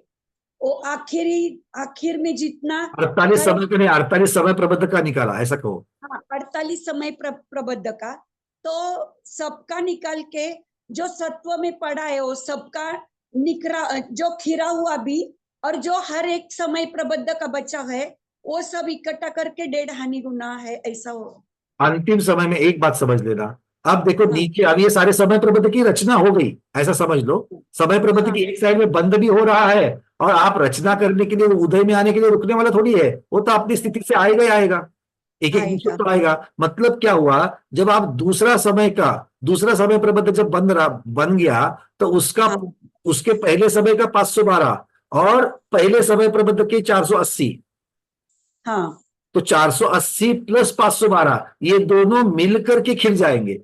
वो आखिर में जितना 48 समय का नहीं, 48 समय प्रबंध का निकाला, ऐसा कहो। हाँ, 48 समय प्रबंध का, तो सबका निकाल के जो सत्व में पड़ा है वो सबका निकरा, जो खीरा हुआ भी और जो हर एक समय प्रबंध का बचा है वो सब इकट्ठा करके 1.5 हानि गुना है, ऐसा हो। अंतिम समय में एक बात समझ लेना, अब देखो हाँ। नीचे अब ये सारे समय प्रबंध की रचना हो गई, ऐसा समझ लो। समय प्रबंध हाँ। की एक साइड में बंद भी हो रहा है और आप रचना करने के लिए, उदय में आने के लिए रुकने वाला थोड़ी है, वो तो अपनी स्थिति से आएगा ही आएगा, एक एक निश्चित तो आएगा। मतलब क्या हुआ, जब आप दूसरा समय प्रबंध जब बन गया तो उसका हाँ। उसके पहले समय का 512 और पहले समय प्रबंध के 480, हाँ, तो 480 प्लस 512 ये दोनों मिलकर के खिल जाएंगे।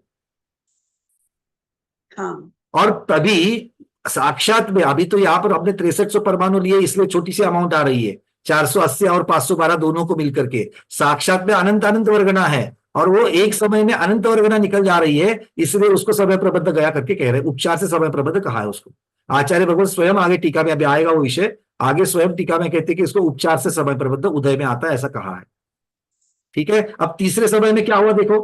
हाँ। और तभी साक्षात में, अभी तो यहां पर हमने 6300 परमाणु लिए इसलिए छोटी सी अमाउंट आ रही है, 480 और 512 दोनों को मिलकर के साक्षात में अनंत अनंत वर्गना है, और वो एक समय में अनंत वर्गना निकल जा रही है, इसलिए उसको समय प्रबंध गया करके कह रहे हैं। उपचार से समय प्रबंध कहा है उसको। आचार्य भगवान स्वयं आगे टीका में, अभी आएगा वो विषय, आगे स्वयं टीका में कहते हैं कि इसको उपचार से समय प्रबंध उदय में आता है, ऐसा कहा है। ठीक है, अब तीसरे समय में क्या हुआ देखो,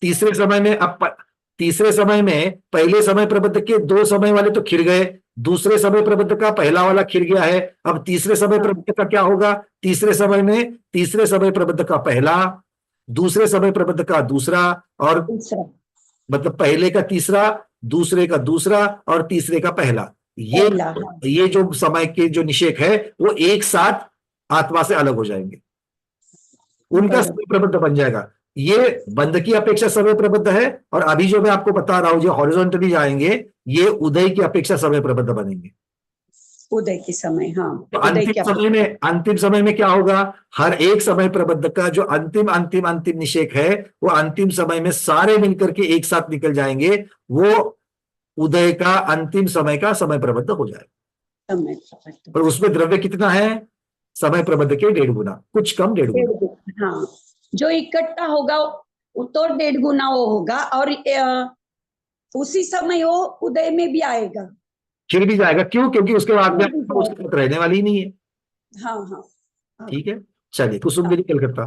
तीसरे समय में पहले समय प्रबंध के 2 समय वाले तो खिर गए, दूसरे समय प्रबंध का पहला वाला खिर गया है। अब तीसरे समय प्रबंध का क्या होगा, तीसरे समय प्रबंध का पहला, दूसरे समय प्रबंध का दूसरा, और मतलब पहले का तीसरा, दूसरे का दूसरा और तीसरे का पहला, ये जो समय के जो निषेक है वो एक साथ आत्मा से अलग हो जाएंगे, उनका समय प्रबंध बन जाएगा। ये बंध की अपेक्षा समय प्रबंध है, और अभी जो मैं आपको बता रहा हूं जो हॉरिजॉन्टली जाएंगे ये उदय की अपेक्षा समय प्रबंध बनेंगे। उदय के समय, हाँ। तो अंतिम समय में क्या होगा, हर एक समय प्रबंध का जो अंतिम निषेक है वो अंतिम समय में सारे मिलकर के एक साथ निकल जाएंगे, वो उदय का अंतिम समय का समय प्रबंध हो जाएगा। समय प्रबंध, और उसमें द्रव्य कितना है, समय प्रबंध के 1.5 गुना, कुछ कम 1.5 गुना। हाँ, जो इकट्ठा होगा वो तो 1.5 गुना वो होगा, और उसी समय वो उदय में भी आएगा, खिल भी जाएगा। क्यों, क्योंकि उसके बाद में उसके साथ रहने वाली ही नहीं है। हाँ हाँ, ठीक है, चलिए कुसुम गिरी कलकत्ता।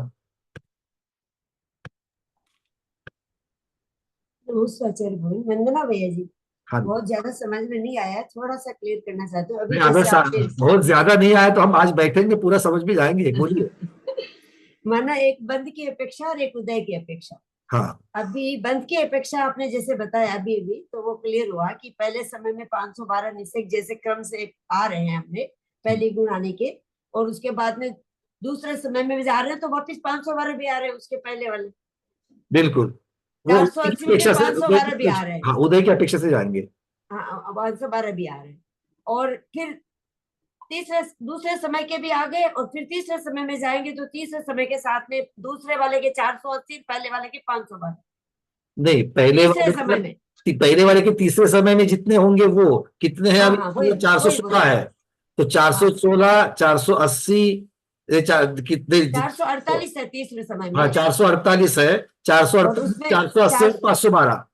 वंदना भैया जी, हाँ, बहुत ज्यादा समझ में नहीं आया, थोड़ा सा क्लियर करना चाहते हो। अभी अगर जैसे आपने बहुत ज्यादा नहीं आया तो हम आज बैठेंगे, पूरा समझ भी जाएंगे, बोलिए। माना एक बंद की अपेक्षा और एक उदय की अपेक्षा। हाँ, अभी बंद की अपेक्षा आपने जैसे बताया अभी तो वो क्लियर हुआ कि पहले समय में 512 निषेक जैसे क्रम से आ रहे हैं हमने पहले गुण आने के, और उसके बाद में दूसरे समय में भी जा रहे हैं तो वापिस 512 भी आ रहे हैं उसके पहले वाले। बिल्कुल, 480 में 512 भी आ रहे हैं। हाँ, उदय की अपेक्षा से जाएंगे। हाँ, 512 भी आ रहे हैं, और फिर दूसरे समय के भी आ गए, और फिर तीसरे समय में जाएंगे तो तीसरे समय के साथ में दूसरे वाले के 480, पहले वाले के 512। नहीं, पहले वाले के तीसरे समय में जितने होंगे वो कितने हैं, अभी 416 है, तो 416, 480, कितने, 448 है तीसरे समय में। हाँ, 448 है, 448, 480, 512।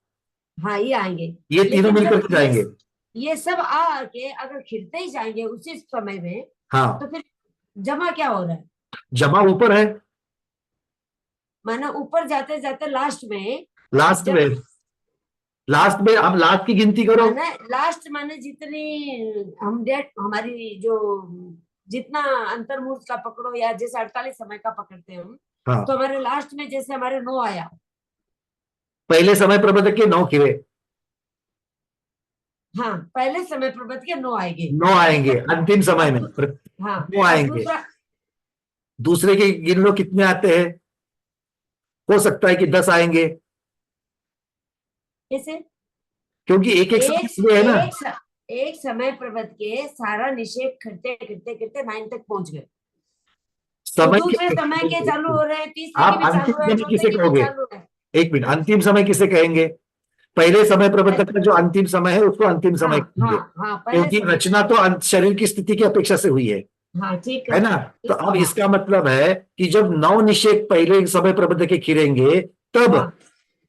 हाँ, ये आएंगे, ये तीनों मिलकर जाएंगे। ये सब आके अगर खिलते ही जाएंगे उसी समय में, हाँ, तो फिर जमा क्या हो रहा है, जमा ऊपर है, माना ऊपर जाते जाते लास्ट में अब लास्ट की गिनती करो। लास्ट माने जितनी हम डेट हमारी जो जितना अंतर्मूर्त का पकड़ो या जैसे 48 समय का पकड़ते हैं हम, हाँ, तो हमारे लास्ट में जैसे हमारे 9 आया, पहले समय प्रबंधक के 9 खिरे। हाँ, पहले समय प्रबंध के 9 आएंगे, 9 आएंगे अंतिम समय में। हाँ, 9 आएंगे। दूसरे के गिन लो कितने आते हैं, हो सकता है कि 10 आएंगे, कैसे, क्योंकि एक समय है ना, एक समय प्रबंध के सारा निषेध करते करते करते 9 तक पहुंच गए, दूसरे समय के चालू हो रहे हैं, तीसरे के भी चालू है, चौथे के भी चालू है। एक मिनट, अंतिम समय किसे कहेंगे, पहले समय प्रबंधक का जो अंतिम समय है उसको अंतिम समय कहेंगे, क्योंकि रचना तो शरीर की स्थिति की अपेक्षा से हुई है। हाँ, ठीक है ना, तो अब इसका मतलब है कि जब 9 निषेक पहले समय प्रबंध के खिरेंगे तब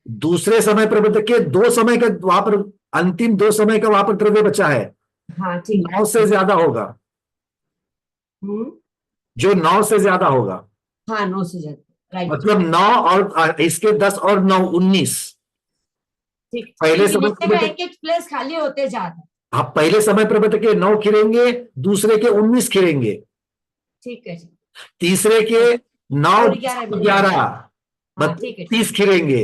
दूसरे समय प्रबंध के 2 समय का वहां पर, अंतिम 2 समय का वहां पर द्रव्य बचा है, हाँ ठीक है। 9 से ज्यादा होगा, जो 9 से ज्यादा होगा, हाँ 9 से ज्यादा, राइट। मतलब 9 और इसके 10 और 9 19। ठीक, पहले समय नीचे का प्रबंध, एक एक प्लेस खाली होते जा रहा है। हाँ, पहले समय प्रबंध के 9 खिलेंगे, दूसरे के 19 खिलेंगे, ठीक है जी। तीसरे के 9 और 11 11 हाँ ठीक है, 30 खिलेंगे।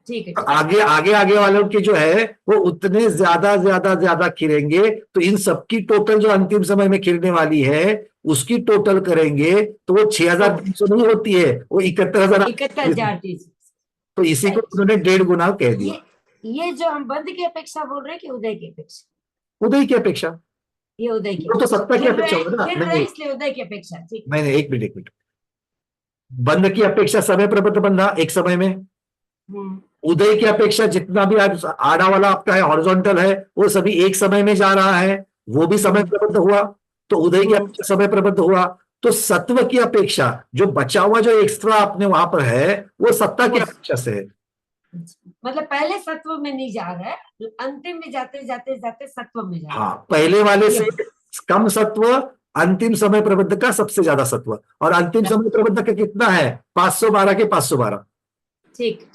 ठीक है। आगे आगे आगे वालों के जो है वो उतने ज्यादा खिलेंगे, तो इन सबकी टोटल जो अंतिम समय में खिलने वाली है उसकी टोटल करेंगे तो वो 6,300 नहीं होती है, वो 71,000। 71,000। तो इसी को उन्होंने 1.5 गुना कह दिया। ये जो हम बंद की अपेक्षा बोल रहे हैं कि उदय की अपेक्षा? उदय की अपेक्षा, ये उदय की, वो तो सत्ता की अपेक्षा होगा ना। फिर नहीं, इसलिए उदय की अपेक्षा। ठीक, नहीं, एक मिनट, बंद की अपेक्षा समय प्रबंध बंधा एक समय में, उदय की अपेक्षा जितना भी आड़ा वाला आपका है, हॉरिजॉन्टल है, वो सभी एक समय में जा रहा है, वो भी समय प्रबंध हुआ, तो उदय की अपेक्षा समय प्रबंध हुआ। तो सत्व की अपेक्षा जो बचा हुआ जो एक्स्ट्रा आपने वहां पर है वो सत्ता की अपेक्षा से है। मतलब पहले सत्व में नहीं जा रहा है, अंतिम में जाते जाते जाते सत्व में जा रहा है। हाँ, पहले वाले से कम सत्व, अंतिम समय प्रबंध का सबसे ज्यादा सत्व, और अंतिम समय प्रबंध का कितना है? 512 के 512। ठीक,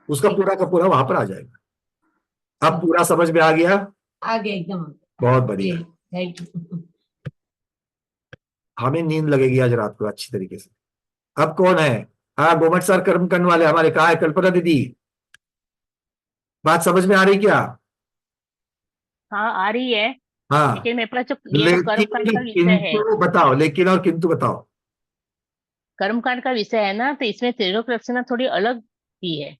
उसका पूरा का पूरा वहां पर आ जाएगा। अब पूरा समझ में आ गया? आगे एकदम बहुत बढ़िया। Thank you. हमें नींद लगेगी आज रात को अच्छी तरीके से। अब कौन है? हाँ, गोमट सर कर्म करने वाले हमारे, कहा है कल्पना दीदी? बात समझ में आ रही क्या? हाँ आ रही है, हाँ, लेकिन मेरे पास जो ये जो कर्मकांड का विषय है, किंतु बताओ, लेकिन और किंतु बताओ। कर्मकांड का विषय है ना, तो इसमें त्रिलोक रचना थोड़ी अलग ही है।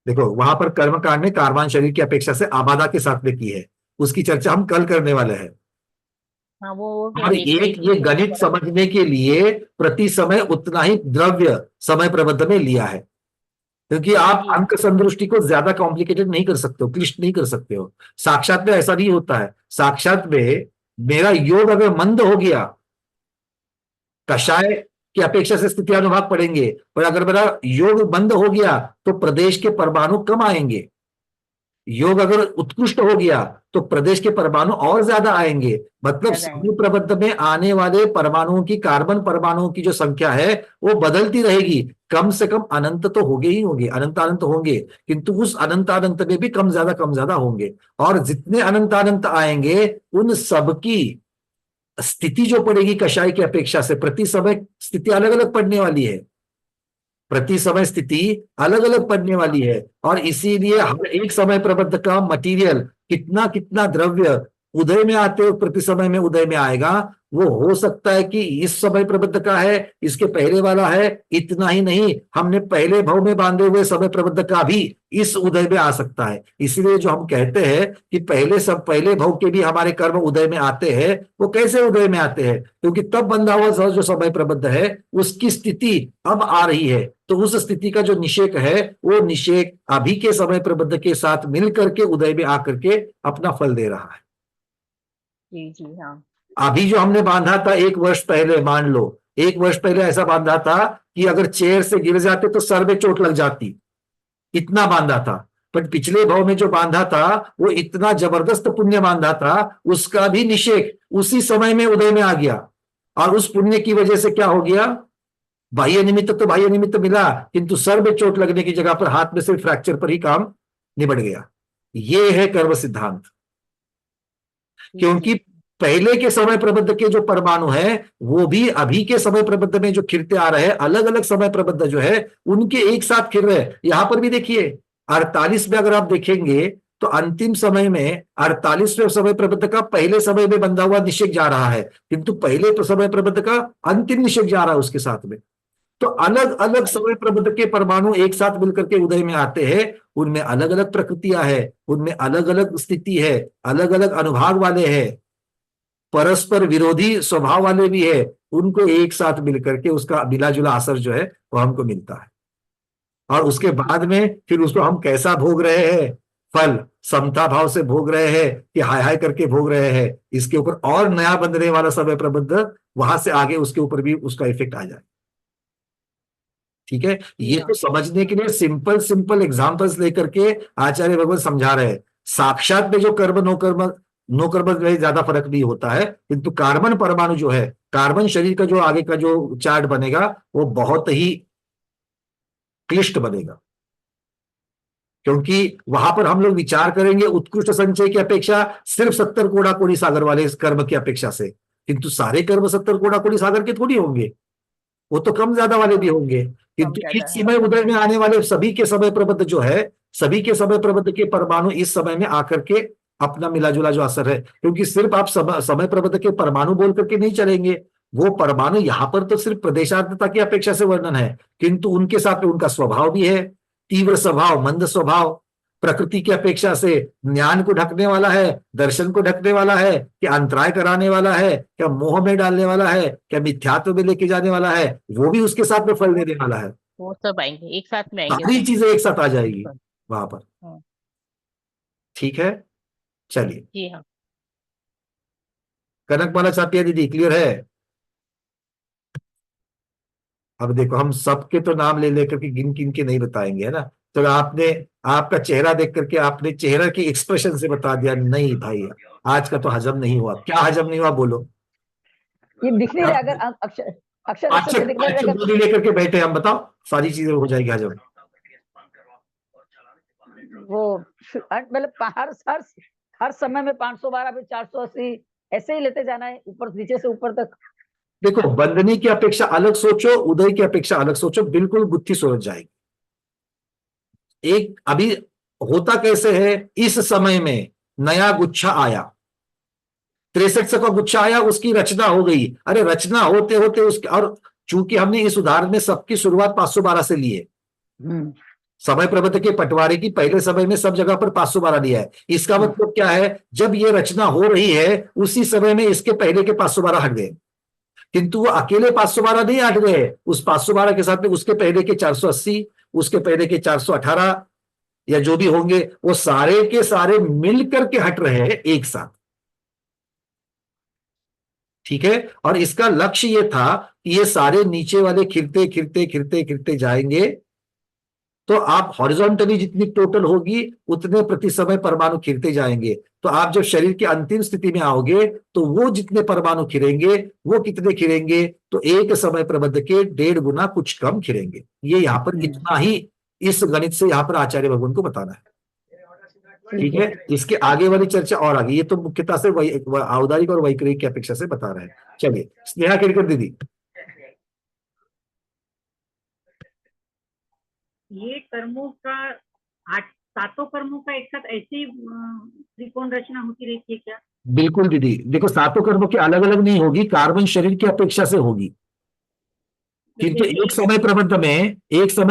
देखो, वहां पर कर्मकांड ने कारवान शरीर की अपेक्षा से आबादा के साथ में की है, उसकी चर्चा हम कल करने वाले हैं। हाँ वो और एक ये गणित समझने के लिए प्रति समय उतना ही द्रव्य समय प्रबंध में लिया है, क्योंकि आप अंक संदृष्टि को ज्यादा कॉम्प्लिकेटेड नहीं कर सकते हो, क्लिष्ट नहीं कर सकते हो। साक्षात में ऐसा नहीं होता है। साक्षात में मेरा योग अगर मंद हो गया, कषाय की अपेक्षा से स्थिति अनुभाग पड़ेंगे, पर अगर मेरा योग बंद हो गया तो प्रदेश के परमाणु कम आएंगे। योग अगर उत्कृष्ट हो गया तो प्रदेश के परमाणु और ज्यादा आएंगे। मतलब सभी प्रबंध में आने वाले परमाणुओं की, कार्बन परमाणुओं की जो संख्या है वो बदलती रहेगी। कम से कम अनंत तो होंगे ही होंगे, अनंत अनंत होंगे, किंतु उस अनंत अनंत में भी कम ज्यादा होंगे। और जितने अनंत अनंत आएंगे उन सबकी स्थिति जो पड़ेगी कषाय की अपेक्षा से, प्रति समय स्थिति अलग अलग पड़ने वाली है, प्रति समय स्थिति अलग अलग पड़ने वाली है। और इसीलिए हर एक समय प्रबंध का मटेरियल कितना कितना द्रव्य उदय में आते प्रति समय में उदय में आएगा, वो हो सकता है कि इस समय प्रबंध का है, इसके पहले वाला है, इतना ही नहीं, हमने पहले भाव में बांधे हुए समय प्रबंध का भी इस उदय में आ सकता है। इसलिए जो हम कहते हैं कि पहले भाव के भी हमारे कर्म उदय में आते हैं, वो कैसे उदय में आते हैं? क्योंकि तब बंधा हुआ जो समय प्रबंध है उसकी स्थिति अब आ रही है, तो उस स्थिति का जो निषेक है वो निषेक अभी के समय प्रबंध के साथ मिल करके उदय में आकर के अपना फल दे रहा है। जी हाँ। अभी जो हमने बांधा था 1 वर्ष पहले, मान लो 1 वर्ष पहले ऐसा बांधा था कि अगर चेयर से गिर जाते तो सर में चोट लग जाती, इतना बांधा था। पर पिछले भाव में जो बांधा था वो इतना जबरदस्त पुण्य बांधा था, उसका भी निषेक उसी समय में उदय में आ गया। और उस पुण्य की वजह से क्या हो गया? बाह्य निमित्त तो बाह्य निमित्त मिला, किंतु सर में चोट लगने की जगह पर हाथ में से फ्रैक्चर पर ही काम निबट गया। ये है कर्म सिद्धांत। क्योंकि पहले के समय प्रबंध के जो परमाणु है वो भी अभी के समय प्रबंध में जो खिलते आ रहे हैं, अलग अलग समय प्रबंध जो है उनके एक साथ खिल रहे हैं। यहां पर भी देखिए 48 में अगर आप देखेंगे तो अंतिम समय में 48वें समय प्रबंध का पहले समय में बंधा हुआ निषेक जा रहा है, किंतु पहले समय प्रबंध का अंतिम निषेक जा रहा है उसके साथ में। तो अलग अलग समय प्रबंध के परमाणु एक साथ मिलकर के उदय में आते हैं, उनमें अलग अलग प्रकृतियां है, उनमें अलग अलग स्थिति है, अलग अलग अनुभाग वाले हैं, परस्पर विरोधी स्वभाव वाले भी है। उनको एक साथ मिलकर के उसका मिला जुला असर जो है वो हमको मिलता है। और उसके बाद में फिर उसको हम कैसा भोग रहे हैं, फल समता भाव से भोग रहे हैं कि हाय हाय करके भोग रहे हैं, इसके ऊपर और नया बनने वाला समय प्रबंध वहां से आगे उसके ऊपर भी उसका इफेक्ट आ जाए। ठीक है, ये तो समझने के लिए सिंपल सिंपल एग्जांपल्स लेकर के आचार्य भगवत समझा रहे हैं। साक्षात में जो कर्म नो कर्म में ज्यादा फर्क नहीं होता है, किंतु कार्बन परमाणु जो है, कार्बन शरीर का जो आगे का जो चार्ट बनेगा वो बहुत ही क्लिष्ट बनेगा, क्योंकि वहां पर हम लोग विचार करेंगे उत्कृष्ट संचय की अपेक्षा सिर्फ 70 कोड़ा कोड़ी सागर वाले कर्म की अपेक्षा से, किंतु सारे कर्म 70 कोड़ा कोड़ी सागर के थोड़ी होंगे, वो तो कम ज्यादा वाले भी होंगे। किंतु इस समय उदय में आने वाले सभी के समय प्रबंध जो है, सभी के समय प्रबंध के परमाणु इस समय में आकर के अपना मिला जुला जो असर है, क्योंकि सिर्फ आप समय प्रबंध के परमाणु बोल करके नहीं चलेंगे, वो परमाणु यहाँ पर तो सिर्फ प्रदेशार्थता की अपेक्षा से वर्णन है, किंतु उनके साथ में उनका स्वभाव भी है, तीव्र स्वभाव, मंद स्वभाव, प्रकृति की अपेक्षा से ज्ञान को ढकने वाला है, दर्शन को ढकने वाला है, क्या अंतराय कराने वाला है, क्या मोह में डालने वाला है, क्या मिथ्यात्व में लेके जाने वाला है, वो भी उसके साथ में फल देने वाला है। वो सब आएंगे, एक साथ में आएंगे, सारी चीजें एक साथ आ जाएगी वहां पर। ठीक है, चलिए। जी हाँ। कनकमाला चापिया दीदी क्लियर है? अब देखो, हम सबके तो नाम ले लेकर के गिन गिन के नहीं बताएंगे, है ना। तो आपने आपका चेहरा देख करके आपने चेहरा की एक्सप्रेशन से बता दिया, नहीं भाई आज का तो हजम नहीं हुआ। क्या हजम नहीं हुआ बोलो? ये दिख नहीं रहा, अगर अक्षर अक्षर से दिख रहा है, लेकर के बैठे हम, बताओ सारी चीजें हो जाएगी हजम। वो मतलब हर समय में 512 फिर 480 ऐसे ही लेते जाना है, ऊपर नीचे से ऊपर तक। देखो, बंदनी की अपेक्षा अलग सोचो, उदय की अपेक्षा अलग सोचो, बिल्कुल गुत्थी सुलझ जाएगी। एक अभी होता कैसे है, इस समय में नया गुच्छा आया, 63 का गुच्छा आया, उसकी रचना हो गई। अरे रचना होते होते उसके, और चूंकि हमने इस उदाहरण में सबकी शुरुआत 512 से ली है, समय प्रबंध के पटवारी की पहले समय में सब जगह पर 512 लिया है। इसका मतलब क्या है, जब ये रचना हो रही है उसी समय में इसके पहले के 512 हट गए, किंतु वो अकेले 512 नहीं हट गए, उस 512 के साथ में उसके पहले के 480, उसके पहले के 418 या जो भी होंगे, वो सारे के सारे मिलकर के हट रहे हैं एक साथ। ठीक है, और इसका लक्ष्य ये था कि ये सारे नीचे वाले खिलते खिलते खिलते खिलते जाएंगे, तो आप हॉरिजॉन्टली जितनी टोटल होगी उतने प्रति समय परमाणु खिलते जाएंगे। तो आप जब शरीर की अंतिम स्थिति में आओगे तो वो जितने परमाणु खिलेंगे, वो कितने खिलेंगे, तो एक समय प्रबंध के 1.5 गुना कुछ कम खिलेंगे। ये यहाँ पर इतना ही इस गणित से यहाँ पर आचार्य भगवान को बताना है। ठीक है, इसके आगे वाली चर्चा और आगे, ये तो मुख्यतः से औदारिक और वैकृतिक की अपेक्षा से बता रहे हैं। चलिए, स्नेहा केड़कर दीदी। ये कर्मों का 7 कर्मों का एक साथ ऐसे ही त्रिकोण रचना होती रहती है क्या? बिल्कुल दीदी, देखो 7 कर्मों की अलग अलग नहीं होगी, कार्बन शरीर की अपेक्षा से होगी, किंतु एक समय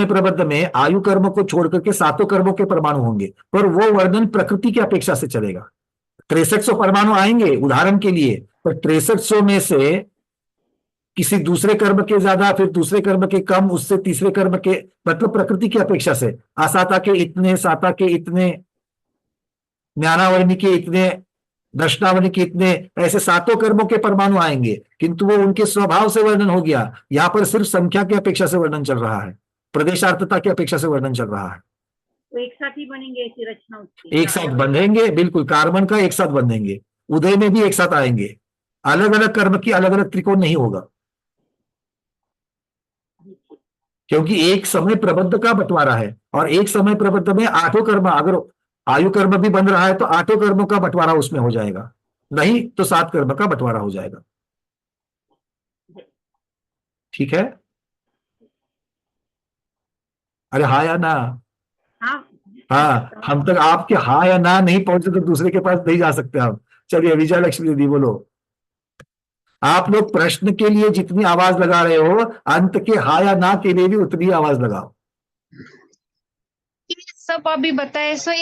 प्रबंध में आयु कर्म को छोड़ करके 7 कर्मों के परमाणु होंगे, पर वो वर्णन प्रकृति की अपेक्षा से चलेगा। 6300 परमाणु आएंगे उदाहरण के लिए, पर 6300 में से किसी दूसरे कर्म के ज्यादा, फिर दूसरे कर्म के कम, उससे तीसरे कर्म के, मतलब प्रकृति की अपेक्षा से असाता के इतने, साता के इतने, ज्ञानावरणी के इतने, दर्शनावली के इतने, ऐसे 7 कर्मों के परमाणु आएंगे, किंतु वो उनके स्वभाव से वर्णन हो गया। यहाँ पर सिर्फ संख्या की अपेक्षा से वर्णन चल रहा है, प्रदेशार्थता की अपेक्षा से वर्णन चल रहा है। तो एक साथ ही बनेंगे ऐसी रचना, एक साथ बंधेंगे, बिल्कुल कार्बन का एक साथ बंधेंगे, उदय में भी एक साथ आएंगे, अलग अलग कर्म की अलग अलग त्रिकोण नहीं होगा, क्योंकि एक समय प्रबंध का बंटवारा है, और एक समय प्रबंध में 8 कर्म, अगर आयु कर्म भी बन रहा है तो 8 कर्मों का बंटवारा उसमें हो जाएगा, नहीं तो 7 कर्म का बंटवारा हो जाएगा। ठीक है, अरे हाँ या ना? हाँ, हम तक आपके हाँ या ना नहीं पहुंचे तो दूसरे के पास नहीं जा सकते हम। चलिए विजय लक्ष्मी दीदी बोलो। आप लोग प्रश्न के लिए जितनी आवाज लगा रहे हो, अंत के हाँ या ना के लिए भी उतनी आवाज लगाओ। ये सब अभी बताए, सो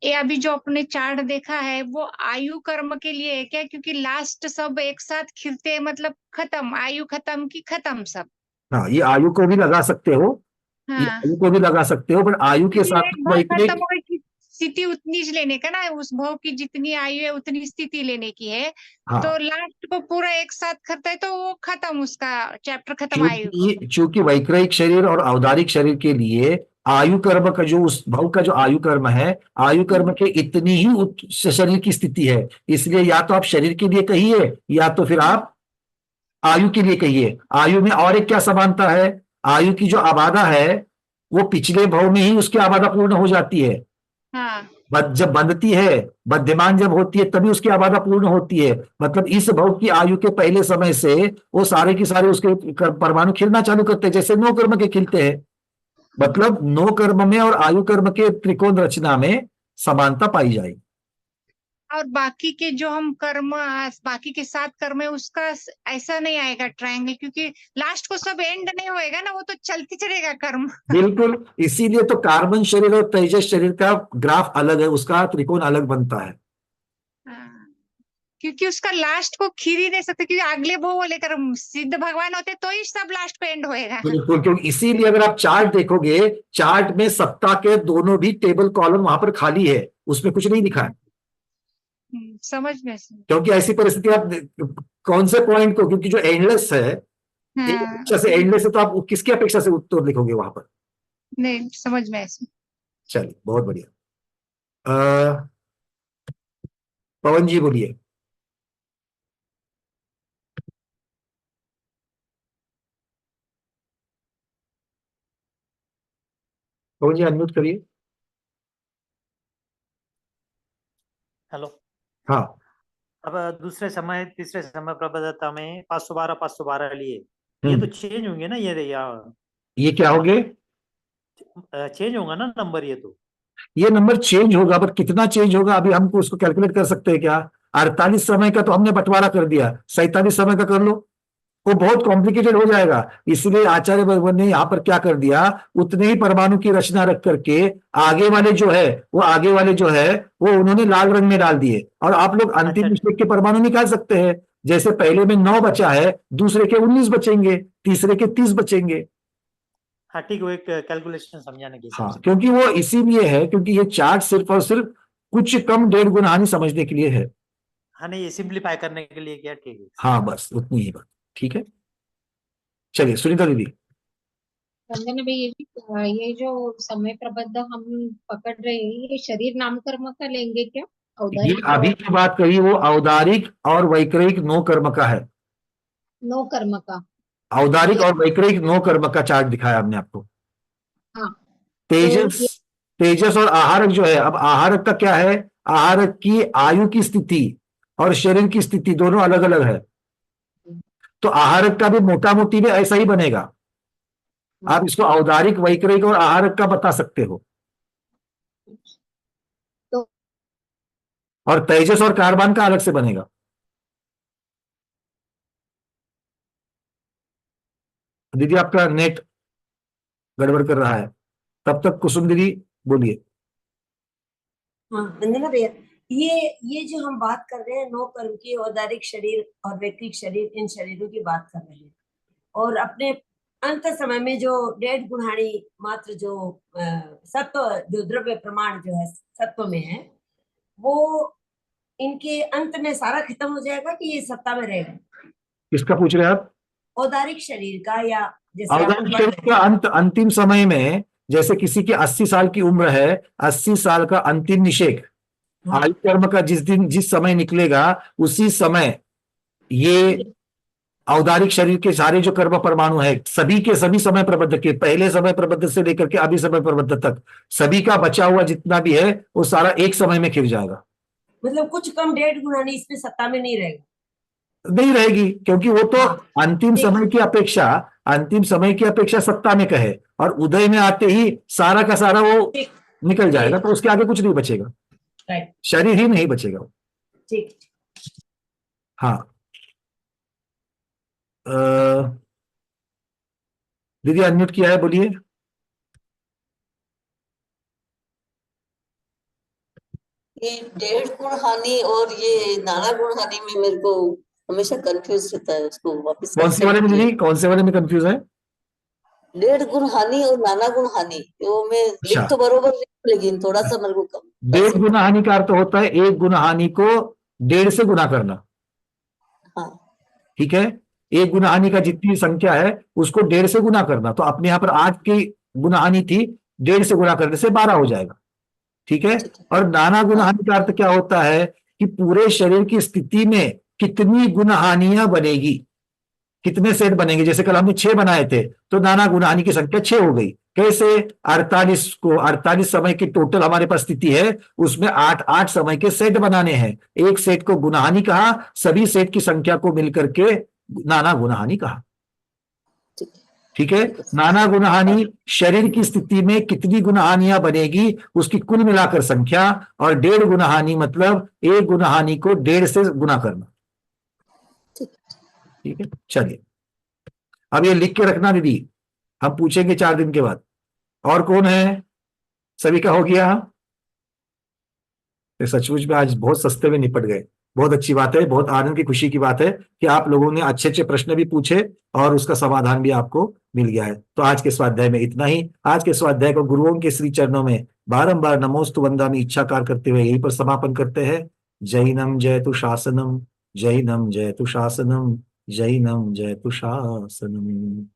ये अभी जो अपने चार्ट देखा है वो आयु कर्म के लिए है क्या? क्योंकि लास्ट सब एक साथ खिलते हैं, मतलब खत्म, आयु खत्म की खत्म सब। हाँ, ये आयु को भी लगा सकते हो, हाँ, ये आयु को भी लगा सकते हो, पर आयु के साथ स्थिति उतनी ही लेने का ना, उस भव की जितनी आयु है उतनी स्थिति लेने की है। हाँ। तो लास्ट को पूरा एक साथ करता है तो वो खत्म, उसका चैप्टर खत्म आयु का। चूंकि वैक्रयिक शरीर और औदारिक शरीर के लिए आयु कर्म का जो उस भव का जो आयु कर्म है, आयु कर्म के इतनी ही उच्च शरीर की स्थिति है। इसलिए या तो आप शरीर के लिए कहिए या तो फिर आप आयु के लिए कहिए। आयु में और एक क्या समानता है, आयु की जो आबादा है वो पिछले भव में ही उसकी आबादा पूर्ण हो जाती है। हाँ। जब बंधती है, बद्धमान जब होती है तभी उसकी आबादा पूर्ण होती है। मतलब इस भव की आयु के पहले समय से वो सारे के सारे उसके परमाणु खिलना चालू करते हैं, जैसे नो कर्म के खिलते हैं। मतलब नो कर्म में और आयु कर्म के त्रिकोण रचना में समानता पाई जाएगी। और बाकी के जो हम कर्म, बाकी के 7 कर्म है उसका ऐसा नहीं आएगा ट्रायंगल, क्योंकि लास्ट को सब एंड नहीं होएगा ना, वो तो चलती चलेगा कर्म। बिल्कुल, इसीलिए तो कार्बन शरीर और तेजस शरीर का ग्राफ अलग है, उसका त्रिकोण अलग बनता है। क्योंकि उसका लास्ट को खीर ही नहीं सकते, क्योंकि अगले भव लेकर सिद्ध भगवान होते तो ही सब लास्ट पे एंड होएगा। बिल्कुल, क्योंकि इसीलिए अगर आप चार्ट देखोगे, चार्ट में सत्ता के दोनों भी टेबल कॉलम वहां पर खाली है, उसमें कुछ नहीं लिखा है। समझ में, क्योंकि ऐसी परिस्थिति आप कौन से पॉइंट को, क्योंकि जो एंडलेस है, एक अपेक्षा से एंडलेस है, तो आप किसकी अपेक्षा से उत्तर लिखोगे वहां पर? नहीं समझ में ऐसे। चलिए, बहुत बढ़िया। पवन जी बोलिए। पवन जी अनम्यूट करिए। हेलो। हाँ। अब दूसरे समय, तीसरे समय प्रबद्धता में 512 लिए, ये तो चेंज होंगे ना, ये क्या हो गए? चेंज होगा ना नंबर, ये नंबर चेंज होगा, पर कितना चेंज होगा अभी हमको उसको कैलकुलेट कर सकते हैं क्या? 48 समय का तो हमने बंटवारा कर दिया, 47 समय का कर लो, वो बहुत कॉम्प्लिकेटेड हो जाएगा। इसलिए आचार्य भगवान ने यहाँ पर क्या कर दिया, उतने ही परमाणु की रचना रख करके आगे वाले जो है वो उन्होंने लाल रंग में डाल दिए, और आप लोग अंतिम निषेक के परमाणु निकाल सकते हैं। जैसे पहले में 9 बचा है, दूसरे के 19 बचेंगे, तीसरे के 30 बचेंगे। हाँ ठीक है, एक कैलकुलेशन समझाने के। हाँ, क्योंकि वो इसीलिए है क्योंकि ये चार्ट सिर्फ और सिर्फ कुछ कम 1.5 गुना हानि समझने के लिए है। हाँ नहीं, ये सिंप्लीफाई करने के लिए क्या, ठीक है। हाँ बस उतनी ही बात, ठीक है। चलिए सुनीता दीदी। वंदना भाई, ये जो समय प्रबंध हम पकड़ रहे हैं, ये शरीर नाम कर्म का लेंगे क्या? ये अभी की बात कही वो औदारिक और वैक्रयिक नो कर्म का है। नो कर्म का, औदारिक और वैक्रयिक नो कर्म का चार्ट दिखाया हमने आपको। हाँ। तेजस और आहारक जो है, अब आहारक का क्या है, आहारक की आयु की स्थिति और शरीर की स्थिति दोनों अलग अलग है। तो आहारक का भी मोटा मोटी में ऐसा ही बनेगा। आप इसको औदारिक, वैक्रयिक और आहारक का बता सकते हो। तो और तेजस और कार्बन का अलग से बनेगा। दीदी आपका नेट गड़बड़ कर रहा है, तब तक कुसुम दीदी बोलिए। हाँ वंदना भैया, ये जो हम बात कर रहे हैं नो कर्म की, औदारिक शरीर और वैक्रिक शरीर, इन शरीरों की बात कर रहे हैं। और अपने अंत समय में जो 1.5 गुणाणी मात्र जो सत्व, जो द्रव्य प्रमाण जो है सत्व में है, वो इनके अंत में सारा खत्म हो जाएगा कि ये सत्ता में रहेगा? किसका पूछ रहे हैं आप? औदारिक शरीर का, या जैसे औदारिक शरीर का अंतिम समय में, जैसे किसी की 80 साल की उम्र है, 80 साल का अंतिम निषेक, आयु कर्म का जिस समय निकलेगा उसी समय ये औदारिक शरीर के सारे जो कर्म परमाणु है, सभी के सभी समय प्रबद्ध के, पहले समय प्रबद्ध से लेकर के अभी समय प्रबद्ध तक, सभी का बचा हुआ जितना भी है वो सारा एक समय में खिल जाएगा। मतलब कुछ कम 1.5 गुणाणी इसमें सत्ता में नहीं रहेगा? नहीं रहेगी, क्योंकि वो तो अंतिम समय की अपेक्षा सत्ता में कहे, और उदय में आते ही सारा का सारा वो निकल जाएगा, तो उसके आगे कुछ नहीं बचेगा, शरीर ही नहीं बचेगा। ठीक। हाँ दीदी अनम्यूट किया है, बोलिए। ये 1.5 गुण हानि और ये नाना गुण हानि में मेरे को हमेशा कंफ्यूज रहता है, उसको वापस कौन से वाले में दीदी, कौन से वाले में कंफ्यूज है? डेढ़ गुण हानि और नाना गुण हानि, वो मैं लिख तो बरोबर लेकिन थोड़ा सा मेरे को कम। 1.5 गुना हानि का अर्थ होता है 1 गुना हानि को 1.5 से गुना करना। हाँ ठीक है, 1 गुना हानि का जितनी संख्या है उसको 1.5 से गुना करना। तो अपने यहाँ पर 8 की गुना हानि थी, 1.5 से गुना करने से 12 हो जाएगा। ठीक है, और नाना गुना हानि का अर्थ क्या होता है कि पूरे शरीर की स्थिति में कितनी गुना हानियां बनेगी, कितने सेट बनेंगे। जैसे कल हमने 6 बनाए थे तो नाना गुना हानि की संख्या 6 हो गई। कैसे? 48 समय की टोटल हमारे पास स्थिति है, उसमें 8 समय के सेट बनाने हैं। एक सेट को गुनाहानि कहा, सभी सेट की संख्या को मिलकर के नाना गुनाहानि कहा। ठीक है, नाना गुनाहानि शरीर की स्थिति में कितनी गुनाहानियां बनेगी उसकी कुल मिलाकर संख्या, और 1.5 गुनाहानि मतलब 1 गुनाहानि को 1.5 से गुना करना। ठीक है, चलिए अब ये लिख के रखना दीदी, हम पूछेंगे 4 दिन के बाद। और कौन है? सभी का हो गया? तो सचमुच में आज बहुत सस्ते में निपट गए। बहुत अच्छी बात है, बहुत आनंद की खुशी की बात है कि आप लोगों ने अच्छे अच्छे प्रश्न भी पूछे और उसका समाधान भी आपको मिल गया है। तो आज के स्वाध्याय में इतना ही। आज के स्वाध्याय को गुरुओं के श्री चरणों में बारंबार नमोस्तु वंदामि इच्छाकार करते हुए यहीं पर समापन करते हैं। जैनम जयतु शासनम, जैनम जयतु शासनम, जैनम जयतु शासनम।